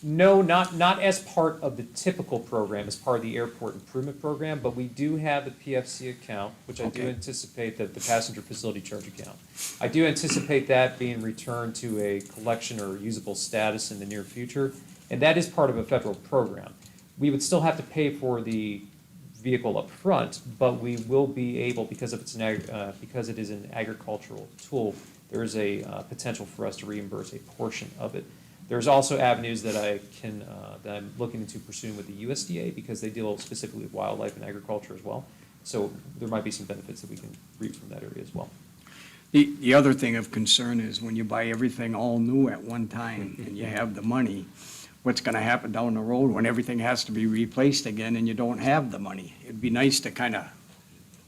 No, not as part of the typical program, as part of the airport improvement program, but we do have the PFC account, which I do Okay. anticipate that the passenger facility charge account. I do anticipate that being returned to a collection or usable status in the near future, and that is part of a federal program. We would still have to pay for the vehicle up front, but we will be able, because it is an agricultural tool, there is a potential for us to reimburse a portion of it. There's also avenues that that I'm looking into pursuing with the USDA, because they deal specifically with wildlife and agriculture as well. So there might be some benefits that we can reap from that area as well. The other thing of concern is when you buy everything all new at one time and you have the money, what's gonna happen down the road when everything has to be replaced again and you don't have the money? It'd be nice to kind of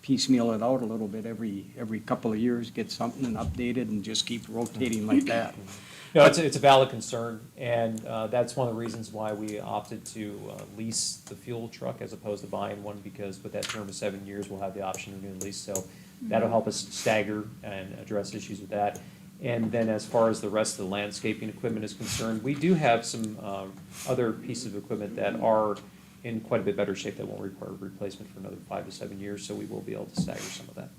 piecemeal it out a little bit every couple of years, get something updated and just keep rotating like that. No, it's a valid concern, and that's one of the reasons why we opted to lease the fuel truck as opposed to buying one, because with that term of 7 years, we'll have the option of doing a lease. So that'll help us stagger and address issues with that. And then as far as the rest of the landscaping equipment is concerned, we do have some other pieces of equipment that are in quite a bit better shape that won't require replacement for another 5 to 7 years, so we will be able to stagger some of that.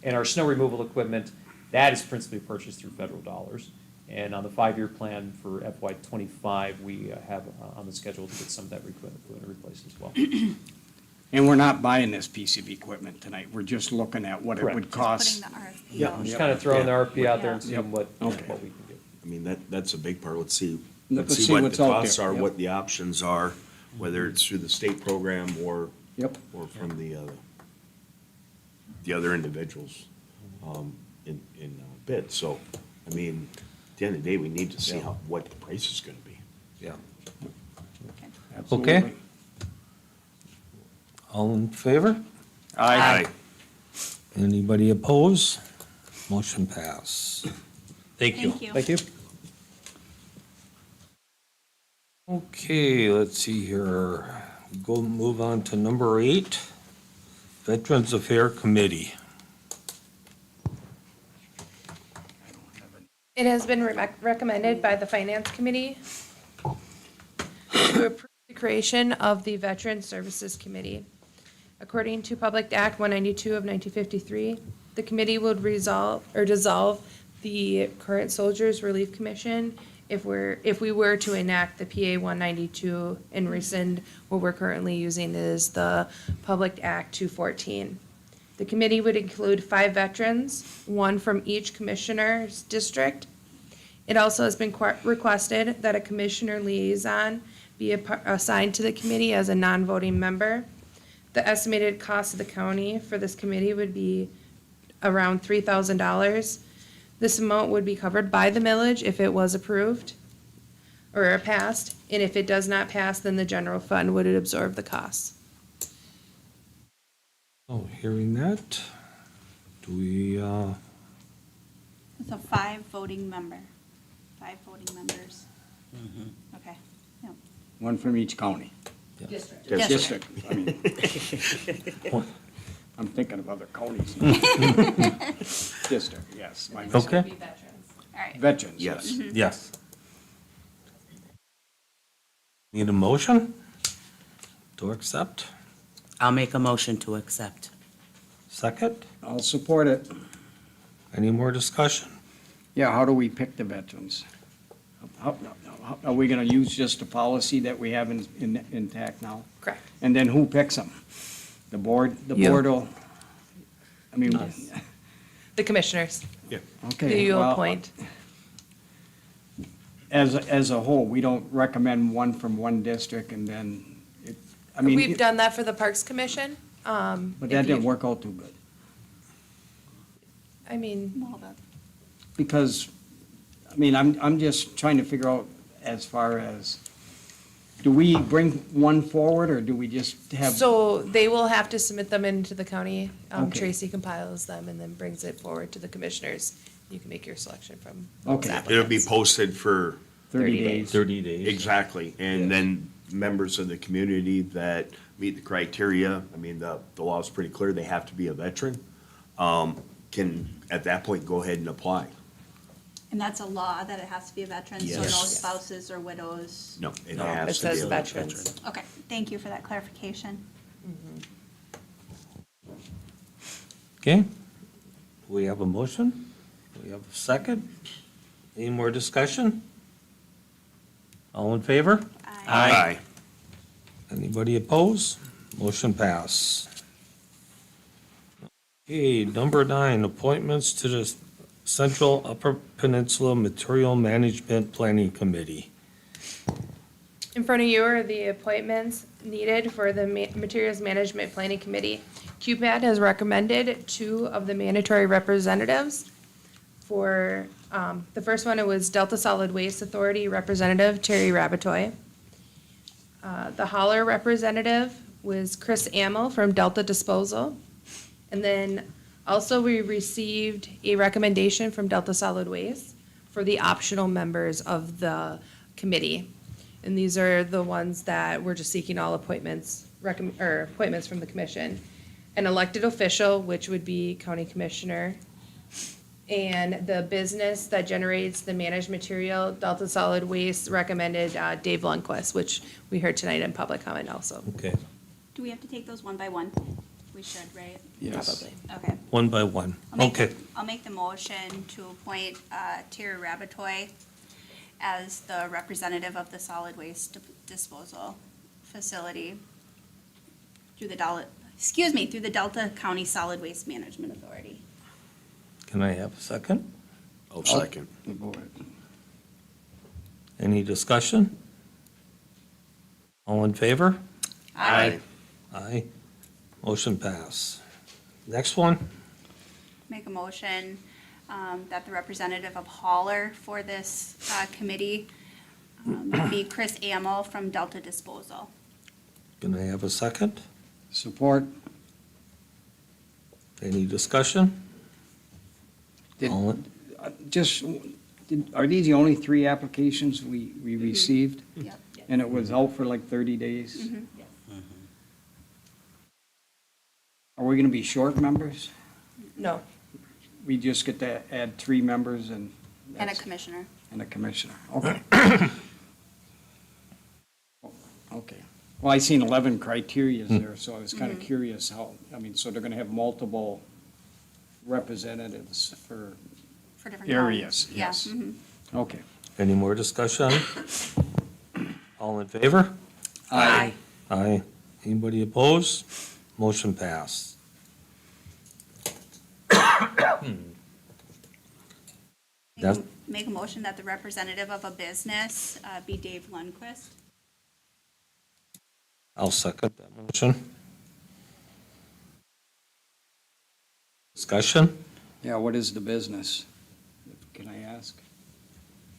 And our snow removal equipment, that is principally purchased through federal dollars. And on the 5-year plan for FY '25, we have on the schedule to get some of that equipment replaced as well. And we're not buying this piece of equipment tonight, we're just looking at what it would Putting cost. the RFP Yeah. out. Just kind of throwing the RFP out there Yeah. and seeing what we Okay. can do. I mean, that's a big part. Let's see Let's see what the what's out costs there. are, Yep. what the options are, whether it's through the state program or Yep. from the other individuals in bid. So, I mean, at the end of the day, we need to see what the price is gonna be. Yeah. Absolutely. Okay. All in favor? Aye. Anybody oppose? Motion pass. Thank you. Thank you. Thank you. Okay, let's see here. Move on to number 8, Veterans Affairs Committee. It has been recommended by the Finance Committee to approve the creation of the Veteran Services Committee. According to Public Act 192 of 1953, the committee would dissolve the current Soldiers Relief Commission if we were to enact the PA 192 and rescind what we're currently using is the Public Act 214. The committee would include 5 veterans, 1 from each commissioner's district. It also has been requested that a commissioner liaison be assigned to the committee as a non-voting member. The estimated cost of the county for this committee would be around $3,000. This amount would be covered by the millage if it was approved or passed, and if it does not pass, then the general fund would absorb the costs. Oh, hearing that, do we, It's a 5 voting members. Okay, yep. One from each county. District. District, I mean. I'm thinking of other counties. District, yes. my mistake. okay? Be veterans. All right. Veterans, Yes. yes. Yes. Need a motion to accept? I'll make a motion to accept. Second? I'll support it. Any more discussion? Yeah, how do we pick the veterans? Are we gonna use just the policy that we have intact now? Correct. And then who picks them? The board You. will, I mean, The commissioners, who okay. you well, appoint. As a whole, we don't recommend one from one district and then it, I mean. We've done that for the Parks Commission. But if that didn't you- work out too good. I mean, Well, that- Because, I mean, I'm just trying to figure out as far as, do we bring one forward or do we just have? so they will have to submit them into the county. Okay. Tracy compiles them and then brings it forward to the commissioners. You can make your selection from those Okay. applicants. It'll be posted for 30 30 days. 30 days. exactly, and then members of the community that meet the criteria, I mean, the law is pretty clear, they have to be a veteran, can, at that point, go ahead and apply. And that's a law that it has to be a veteran, so no Yes. spouses or widows. No, it No, has it to says be a veterans. veteran. Okay, thank you for that clarification. Okay, we have a motion, we have a second. Any more discussion? All in favor? Aye. Anybody opposed? Motion pass. Okay, number 9, appointments to the Central Upper Peninsula Material Management Planning Committee. In front of you are the appointments needed for the Materials Management Planning Committee. QPAD has recommended 2 of the mandatory representatives. For, the first one, it was Delta Solid Waste Authority Representative Terry Rabatoy. The Holler representative was Chris Amel from Delta Disposal. And then also we received a recommendation from Delta Solid Waste for the optional members of the committee. And these are the ones that we're just seeking all appointments, appointments from the commission. An elected official, which would be county commissioner, and the business that generates the managed material, Delta Solid Waste recommended Dave Lundquist, which we heard tonight in public comment also. Okay, Do we have to take those one by one? We should, right? Yes. Probably. Okay. one by one. Okay, I'll make the motion to appoint Terry Rabatoy as the representative of the solid waste disposal facility through the Delta County Solid Waste Management Authority. can I have a second? I'll second. Any discussion? All in favor? Aye. Aye. Motion pass. Next one? Make a motion that the representative of Holler for this committee be Chris Amel from Delta Disposal. Can I have a second? Support. Any discussion? Did- All in- Are these the only 3 applications we received? Yep. And it was out for like 30 days? Mhm. Are we gonna be short members? No. We just get to add 3 members and. And a that's- commissioner. And a commissioner, okay. Okay. Well, I seen 11 criterias there, so I was kind of curious how, I mean, so they're gonna have multiple representatives for, For different Areas, counties. Yeah, yes. mhm. okay. Any more discussion? All in favor? Aye. Aye. Anybody opposed? Motion passed. That's- Make a motion that the representative of a business be Dave Lundquist. I'll second that motion. Discussion? Yeah, what is the business? Can I ask?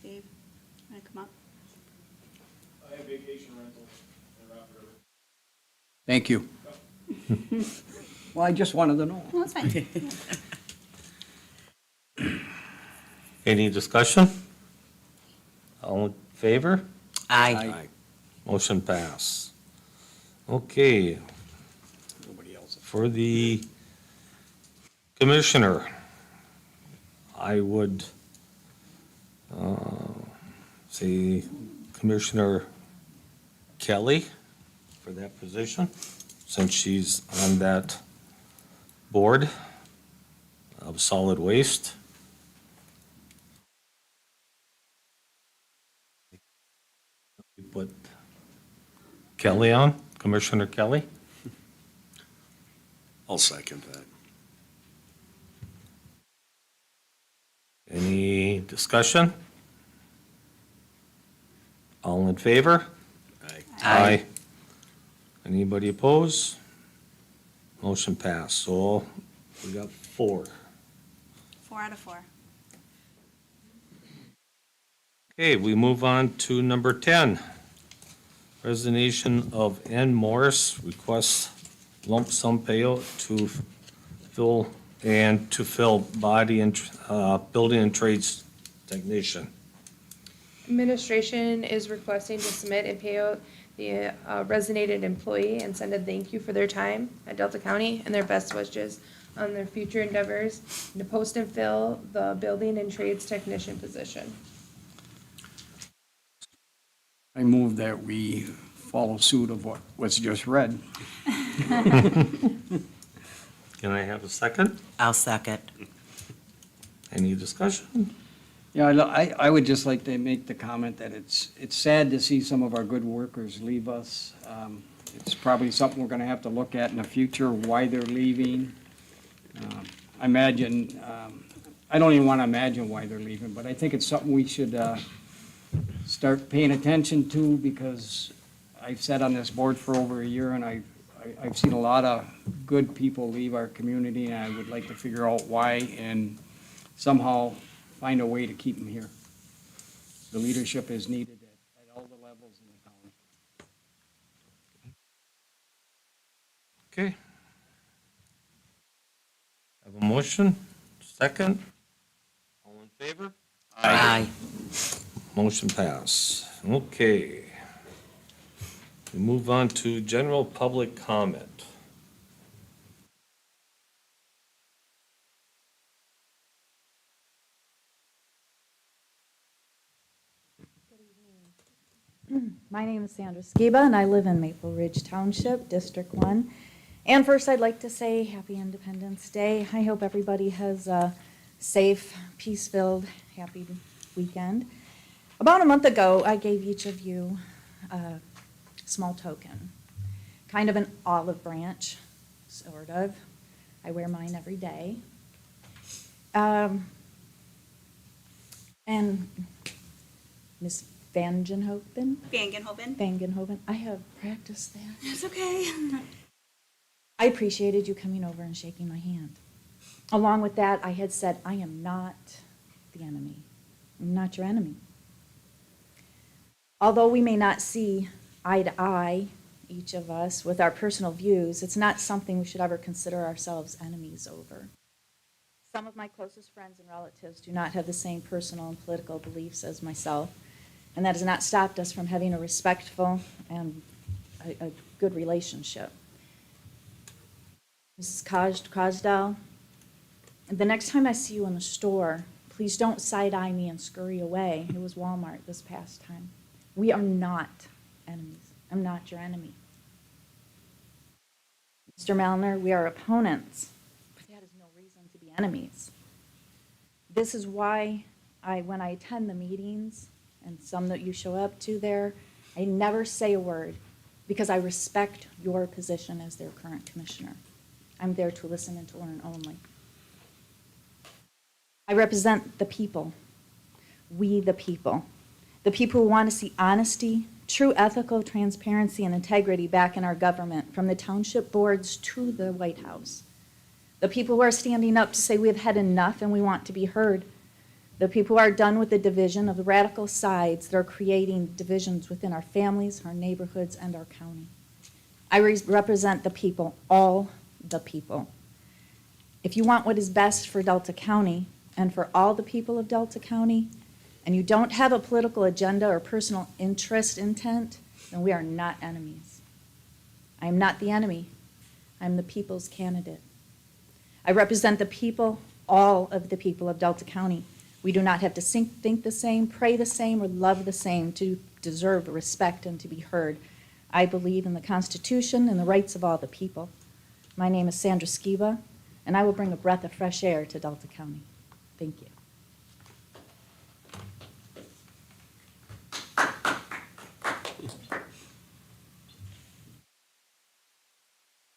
Dave, want to come up? I have vacation rentals in Rock River. Thank you. Well, I just wanted to know. No, that's fine. Any discussion? All in favor? Aye. Motion pass. Okay, Nobody else. for the commissioner, I would say Commissioner Kelly for that position, since she's on that Board of Solid Waste. We put Kelly on, Commissioner Kelly. I'll second that. Any discussion? All in favor? Aye. Anybody oppose? Motion passed. So we got 4. 4 out of 4. Okay, we move on to number 10. Resignation of N. Morris, requests lump sum payout to fill body and, building and trades technician. Administration is requesting to submit and pay out the resignated employee and send a thank you for their time at Delta County and their best wishes on their future endeavors, and to post and fill the building and trades technician position. I move that we follow suit of what was just read. Can I have a second? I'll second. Any discussion? Yeah, I would just like to make the comment that it's sad to see some of our good workers leave us. It's probably something we're gonna have to look at in the future, why they're leaving. I imagine, I don't even wanna imagine why they're leaving, but I think it's something we should, start paying attention to, because I've sat on this board for over a year, and I've seen a lot of good people leave our community, and I would like to figure out why and somehow find a way to keep them here. The leadership is needed at all the levels in the county. Okay. Have a motion, second? All in favor? Aye. Motion pass. Okay. We move on to general public comment. My name is Sandra Skiba, and I live in Maple Ridge Township, District 1. And first, I'd like to say Happy Independence Day. I hope everybody has a safe, peace-filled, happy weekend. About a month ago, I gave each of you a small token, kind of an olive branch, sort of. I wear mine every day. And Miss Vangenhoven? Vangenhoven. I have practiced that. That's okay. I appreciated you coming over and shaking my hand. Along with that, I had said, I am not the enemy. I'm not your enemy. Although we may not see eye to eye, each of us, with our personal views, it's not something we should ever consider ourselves enemies over. Some of my closest friends and relatives do not have the same personal and political beliefs as myself, and that has not stopped us from having a respectful and a good relationship. Mrs. Cosdell, the next time I see you in the store, please don't side-eye me and scurry away. It was Walmart this past time. We are not enemies. I'm not your enemy. Mr. Malner, we are opponents, but that is no reason to be enemies. This is why when I attend the meetings, and some that you show up to there, I never say a word, because I respect your position as their current commissioner. I'm there to listen and to learn only. I represent the people, we the people who want to see honesty, true ethical transparency and integrity back in our government, from the township boards to the White House. The people who are standing up to say we have had enough and we want to be heard. The people who are done with the division of the radical sides that are creating divisions within our families, our neighborhoods, and our county. I represent the people, all the people. If you want what is best for Delta County and for all the people of Delta County, and you don't have a political agenda or personal interest intent, then we are not enemies. I am not the enemy. I am the people's candidate. I represent the people, all of the people of Delta County. We do not have to think the same, pray the same, or love the same to deserve respect and to be heard. I believe in the Constitution and the rights of all the people. My name is Sandra Skiba. and I will bring a breath of fresh air to Delta County. Thank you.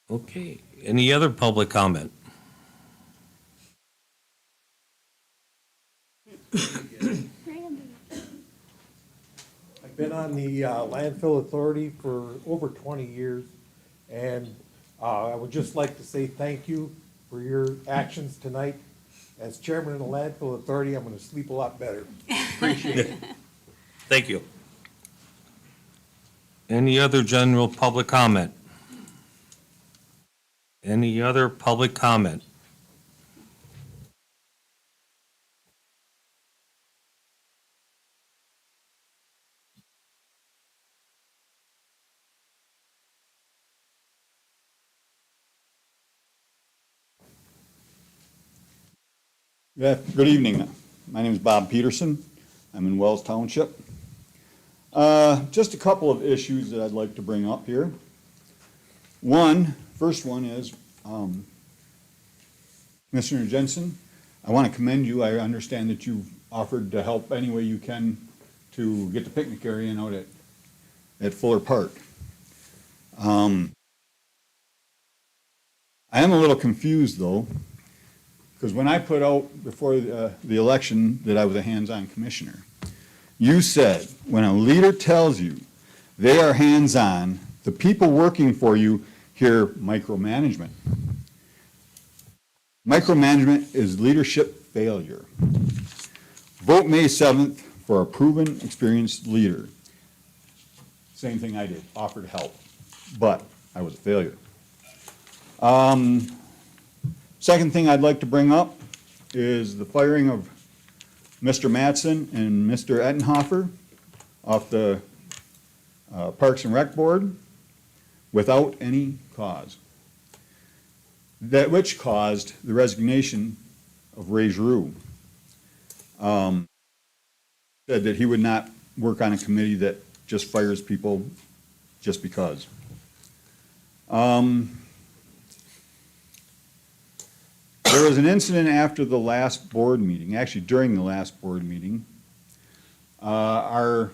Okay, any other public comment? I've been on the landfill authority for over 20 years, and I would just like to say thank you for your actions tonight. As chairman of the landfill authority, I'm gonna sleep a lot better. Appreciate it. Thank you. Any other general public comment? Any other public comment? Yeah, good evening. My name is Bob Peterson. I'm in Wells Township. Just a couple of issues that I'd like to bring up here. First one is, Mr. Jensen, I want to commend you. I understand that you've offered to help any way you can to get the picnic area out at Fuller Park. I am a little confused though, because when I put out before the election that I was a hands-on commissioner, you said, when a leader tells you they are hands-on, the people working for you hear micromanagement. Micromanagement is leadership failure. Vote May 7th for a proven, experienced leader. Same thing I did, offered help, but I was a failure. Second thing I'd like to bring up is the firing of Mr. Mattson and Mr. Ettenhofer off the Parks and Rec Board without any cause. That which caused the resignation of Ray Giroux. Said that he would not work on a committee that just fires people just because. There was an incident after the last board meeting, actually during the last board meeting. Our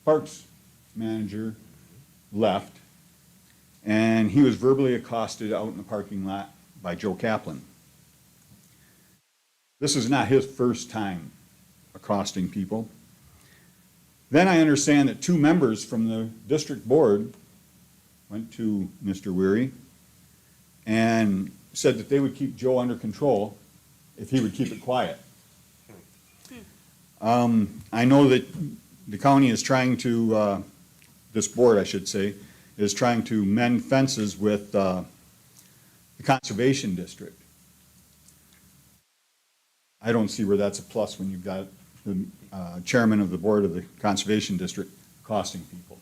parks manager left, and he was verbally accosted out in the parking lot by Joe Kaplan. This is not his first time accosting people. Then I understand that 2 members from the district board went to Mr. Weary and said that they would keep Joe under control if he would keep it quiet. I know that the county is trying to, this board I should say, is trying to mend fences with the conservation district. I don't see where that's a plus when you've got the chairman of the board of the conservation district costing people.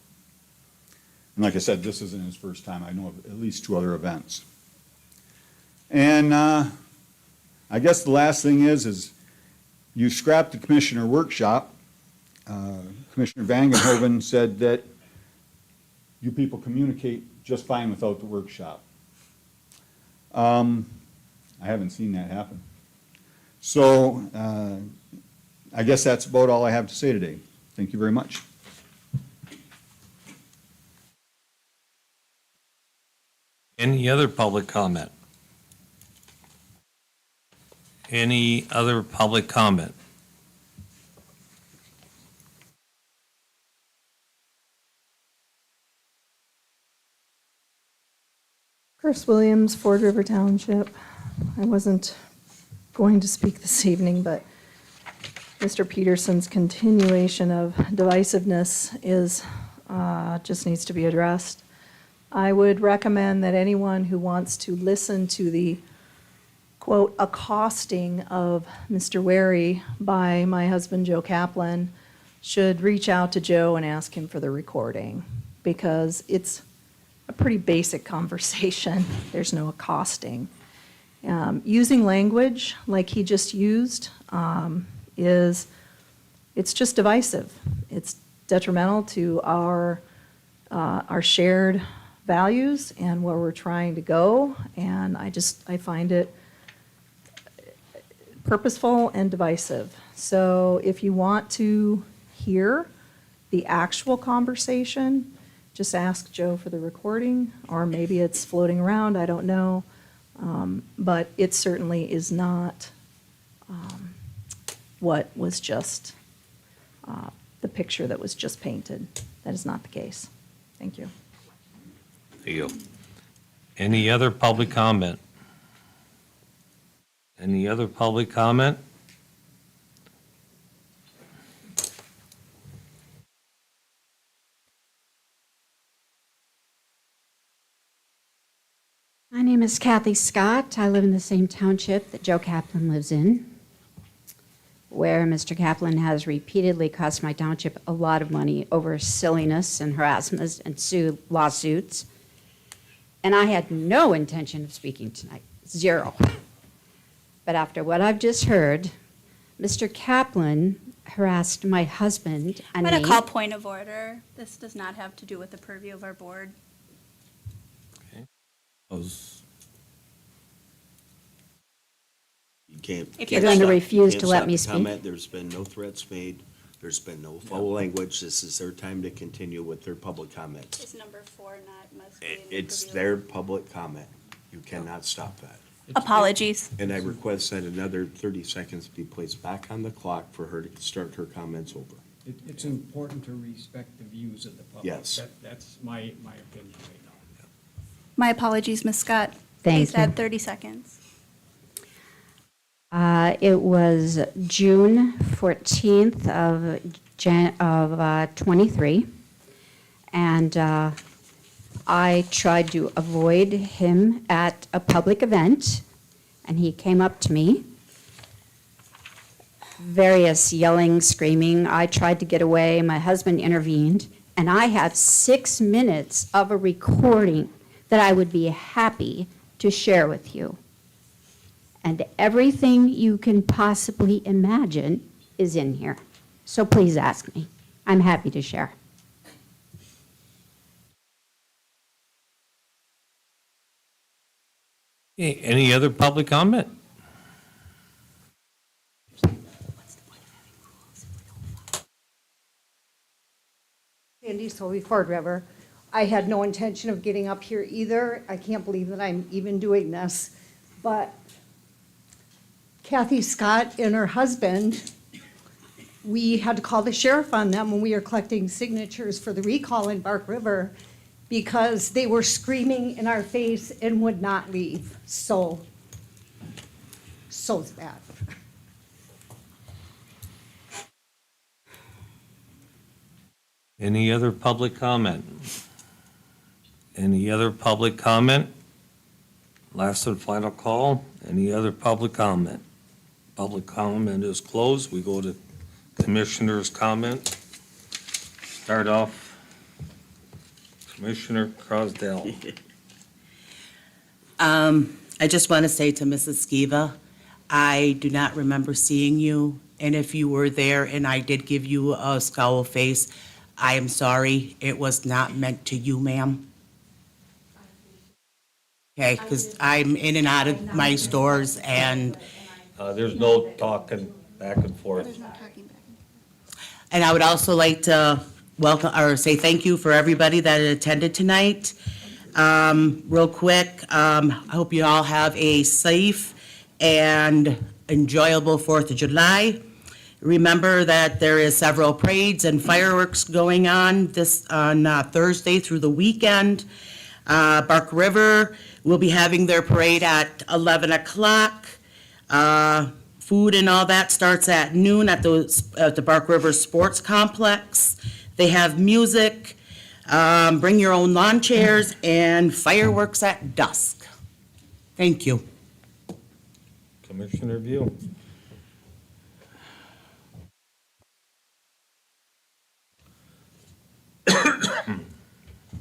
And like I said, this isn't his first time. I know of at least 2 other events. And I guess the last thing is you scrapped the commissioner workshop. Commissioner Vangenhoven said that you people communicate just fine without the workshop. I haven't seen that happen. So I guess that's about all I have to say today. Thank you very much. Any other public comment? Any other public comment? Chris Williams, Ford River Township. I wasn't going to speak this evening, but Mr. Peterson's continuation of divisiveness is, just needs to be addressed. I would recommend that anyone who wants to listen to the quote, accosting of Mr. Wary by my husband, Joe Kaplan, should reach out to Joe and ask him for the recording, because it's a pretty basic conversation. There's no accosting. Using language like he just used it's just divisive. It's detrimental to our shared values and where we're trying to go, and I find it purposeful and divisive. So if you want to hear the actual conversation, just ask Joe for the recording, or maybe it's floating around, I don't know. But it certainly is not what was just, the picture that was just painted. That is not the case. Thank you. There you go. Any other public comment? Any other public comment? My name is Kathy Scott. I live in the same township that Joe Kaplan lives in, where Mr. Kaplan has repeatedly cost my township a lot of money over silliness and harassment and lawsuits. And I had no intention of speaking tonight, zero. But after what I've just heard, Mr. Kaplan harassed my husband I'm and going me. to call point of order. This does not have to do with the purview of our board. You can't. If you're can't going to stop- refuse can't to let stop me the speak. comment. There's been no threats made. There's been no foul language. This is their time to continue with their public comments. Is number 4 not must be in the It's purview? their public comment. You cannot stop that. Apologies. And I request that another 30 seconds be placed back on the clock for her to start her comments over. It's important to respect the views of the public. Yes. That's my opinion right now. My apologies, Ms. Scott. Thank Please you. add 30 seconds. It was June 14th of 23, and I tried to avoid him at a public event, and he came up to me, various yelling, screaming. I tried to get away. My husband intervened, and I have 6 minutes of a recording that I would be happy to share with you. And everything you can possibly imagine is in here. So please ask me. I'm happy to share. Okay, any other public comment? Sandy Sylvie Ford River. I had no intention of getting up here either. I can't believe that I'm even doing this. But Kathy Scott and her husband, we had to call the sheriff on them when we were collecting signatures for the recall in Bark River because they were screaming in our face and would not leave. So bad. Any other public comment? Any other public comment? Last and final call. Any other public comment? Public comment is closed. We go to commissioner's comment. Start off, Commissioner Crosdell. I just want to say to Mrs. Skiva, I do not remember seeing you, and if you were there and I did give you a scowl face, I am sorry. It was not meant to you, ma'am. Okay, because I'm in and out of my stores, and There's no talking back and forth. And I would also like to welcome, or say thank you for everybody that attended tonight. Real quick, I hope you all have a safe and enjoyable 4th of July. Remember that there is several parades and fireworks going on on Thursday through the weekend. Bark River will be having their parade at 11 o'clock. Food and all that starts at noon at the Bark River Sports Complex. They have music, bring your own lawn chairs, and fireworks at dusk. Thank you. Commissioner View.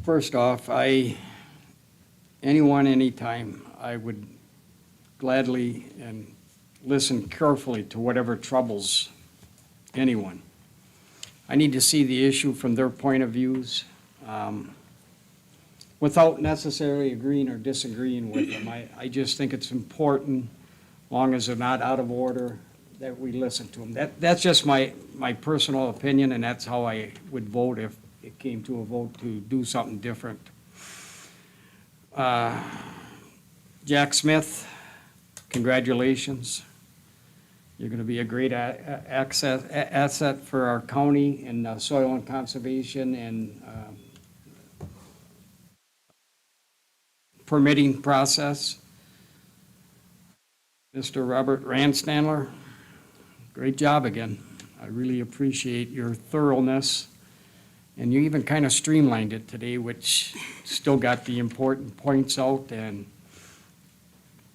First off, anyone, anytime, I would gladly and listen carefully to whatever troubles anyone. I need to see the issue from their point of views. without necessarily agreeing or disagreeing with them. I just think it's important, long as they're not out of order, that we listen to them. That's just my personal opinion, and that's how I would vote if it came to a vote to do something different. Jack Smith, congratulations. You're going to be a great asset for our county in soil and conservation and permitting process. Mr. Robert Randstandler, great job again. I really appreciate your thoroughness. And you even kind of streamlined it today, which still got the important points out, and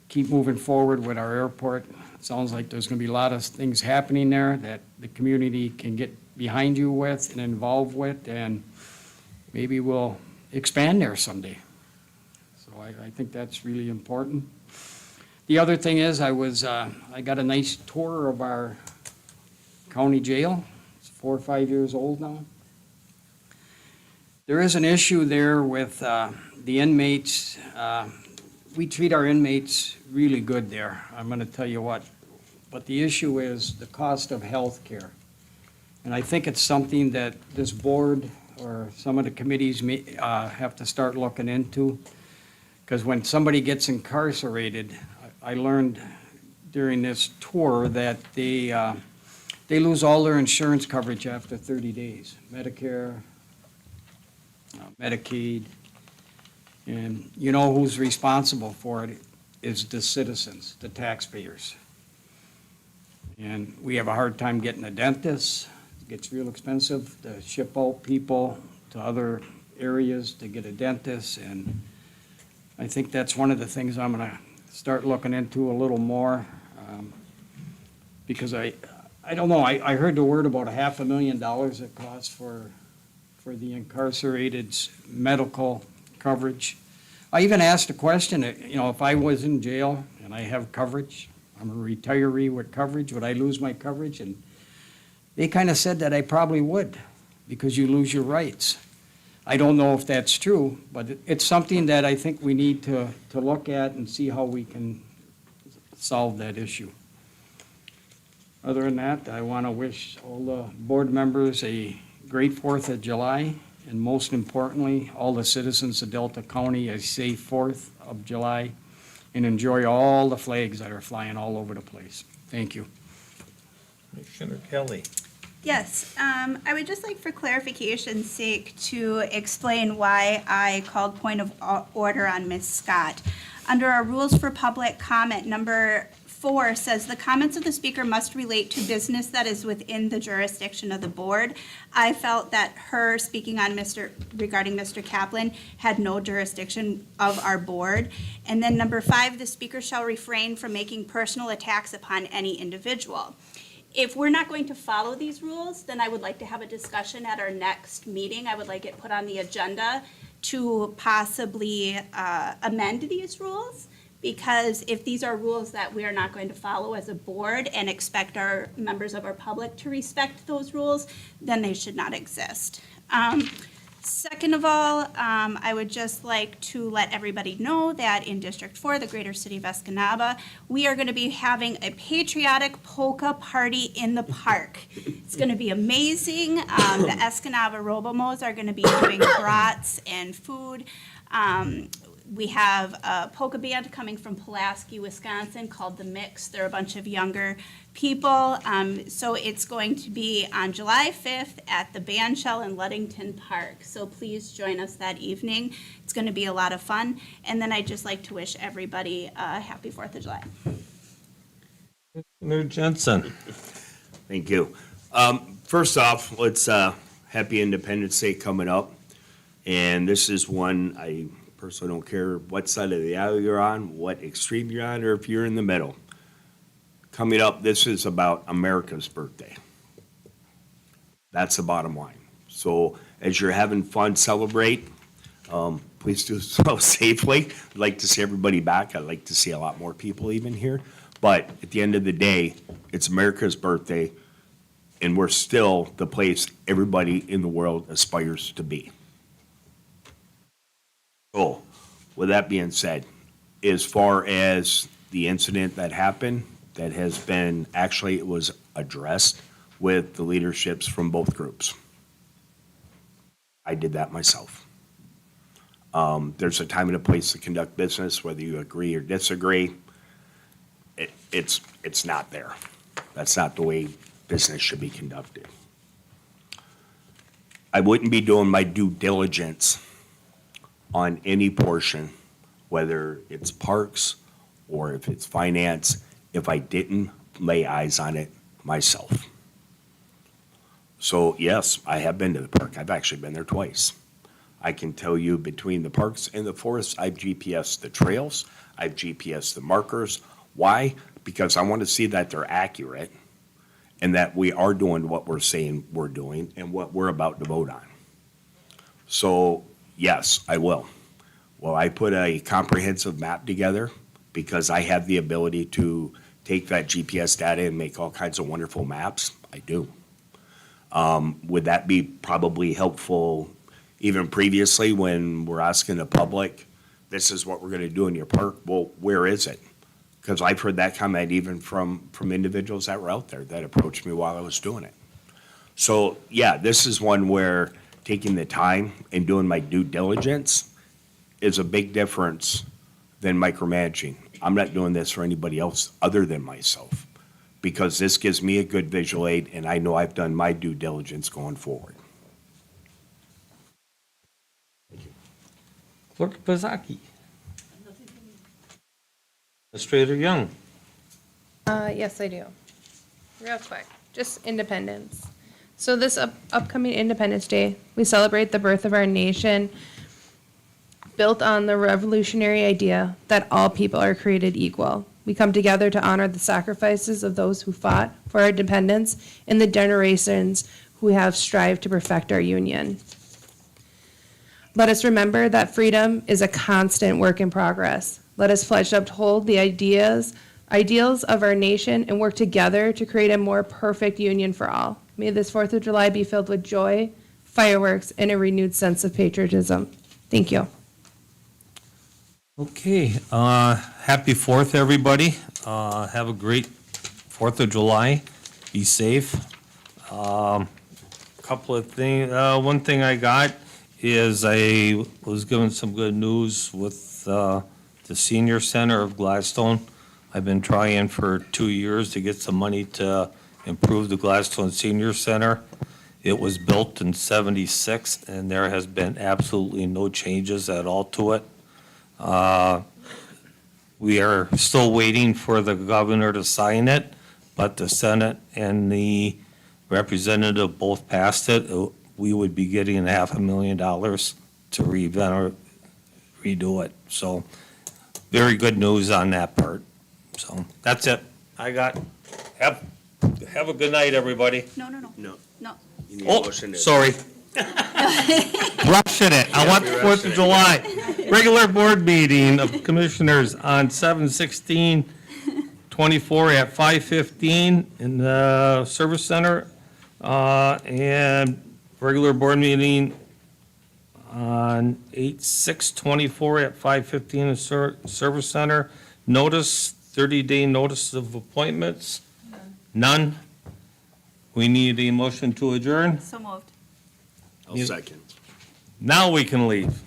keep moving forward with our airport. It sounds like there's going to be a lot of things happening there that the community can get behind you with and involved with, and maybe we'll expand there someday. So I think that's really important. The other thing is I got a nice tour of our county jail. It's 4 or 5 years old now. There is an issue there with the inmates. We treat our inmates really good there, I'm going to tell you what. But the issue is the cost of health care. And I think it's something that this board or some of the committees may have to start looking into. Because when somebody gets incarcerated, I learned during this tour that they lose all their insurance coverage after 30 days. Medicare, Medicaid, and you know who's responsible for it is the citizens, the taxpayers. And we have a hard time getting a dentist. It gets real expensive to ship out people to other areas to get a dentist, and I think that's one of the things I'm gonna start looking into a little more, because I don't know, I heard the word about $500,000 it costs for the incarcerated's medical coverage. I even asked a question, if I was in jail and I have coverage, I'm a retiree with coverage, would I lose my coverage? And they kind of said that I probably would, because you lose your rights. I don't know if that's true, but it's something that I think we need to look at and see how we can solve that issue. Other than that, I want to wish all the board members a great 4th of July, and most importantly, all the citizens of Delta County a safe 4th of July, and enjoy all the flags that are flying all over the place. Thank you. Commissioner Kelly. Yes, I would just like for clarification's sake to explain why I called point of order on Ms. Scott. Under our rules for public comment, number 4 says the comments of the speaker must relate to business that is within the jurisdiction of the board. I felt that her speaking on regarding Mr. Kaplan had no jurisdiction of our board. And then number 5, the speaker shall refrain from making personal attacks upon any individual. If we're not going to follow these rules, then I would like to have a discussion at our next meeting. I would like it put on the agenda to possibly amend these rules, because if these are rules that we are not going to follow as a board and expect our members of our public to respect those rules, then they should not exist. Second of all, I would just like to let everybody know that in District 4, the greater city of Escanaba, we are going to be having a patriotic polka party in the park. It's going to be amazing. The Escanaba Robomos are going to be doing brats and food. We have a polka band coming from Pulaski, Wisconsin called The Mix. They're a bunch of younger people. So it's going to be on July 5th at the Band Shell in Ludington Park. So please join us that evening. It's going to be a lot of fun. And then I'd just like to wish everybody a happy 4th of July. Commissioner Jensen. Thank you. First off, let's happy Independence Day coming up. And this is one I personally don't care what side of the aisle you're on, what extreme you're on, or if you're in the middle. Coming up, this is about America's birthday. That's the bottom line. So as you're having fun, celebrate. Please do so safely. I'd like to see everybody back. I'd like to see a lot more people even here. But at the end of the day, it's America's birthday, and we're still the place everybody in the world aspires to be. So, with that being said, as far as the incident that happened, that has been, actually, it was addressed with the leaderships from both groups. I did that myself. There's a time and a place to conduct business, whether you agree or disagree. It's not there. That's not the way business should be conducted. I wouldn't be doing my due diligence on any portion, whether it's parks or if it's finance, if I didn't lay eyes on it myself. So yes, I have been to the park. I've actually been there twice. I can tell you between the parks and the forests, I've GPSed the trails, I've GPSed the markers. Why? Because I want to see that they're accurate and that we are doing what we're saying we're doing and what we're about to vote on. So yes, I will. Will I put a comprehensive map together? Because I have the ability to take that GPS data and make all kinds of wonderful maps. I do. Would that be probably helpful even previously when we're asking the public, this is what we're going to do in your park? Well, where is it? Because I've heard that comment even from individuals that were out there that approached me while I was doing it. So yeah, this is one where taking the time and doing my due diligence is a big difference than micromanaging. I'm not doing this for anybody else other than myself, because this gives me a good visual aid, and I know I've done my due diligence going forward. Clerk Pizaki. Administrator Young. Yes, I do. Real quick, just independence. So this upcoming Independence Day, we celebrate the birth of our nation, built on the revolutionary idea that all people are created equal. We come together to honor the sacrifices of those who fought for our independence and the generations who have strived to perfect our union. Let us remember that freedom is a constant work in progress. Let us pledge to uphold the ideals of our nation and work together to create a more perfect union for all. May this 4th of July be filled with joy, fireworks, and a renewed sense of patriotism. Thank you. Okay, happy 4th, everybody. Have a great 4th of July. Be safe. Couple of things, one thing I got is I was given some good news with the Senior Center of Gladstone. I've been trying for 2 years to get some money to improve the Gladstone Senior Center. It was built in '76, and there has been absolutely no changes at all to it. We are still waiting for the governor to sign it, but the Senate and the representative both passed it. We would be getting $500,000 to redo it. So very good news on that part. So that's it. I got, have a good night, everybody. No. No. You need a Oh, motion to- sorry. Rushing it. I want the we're 4th rushing of it. July. Regular board meeting of commissioners on 7/16/24 at 5:15 in the Service Center. And regular board meeting on 8/6/24 at 5:15 in the Service Center. Notice, 30-day notice of appointments. None. We need a motion to adjourn. So moved. I'll second. Now we can leave.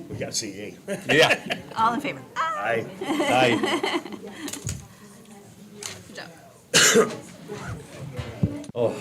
We got CA. Yeah. All in favor? Aye. Aye. Good job. Oh.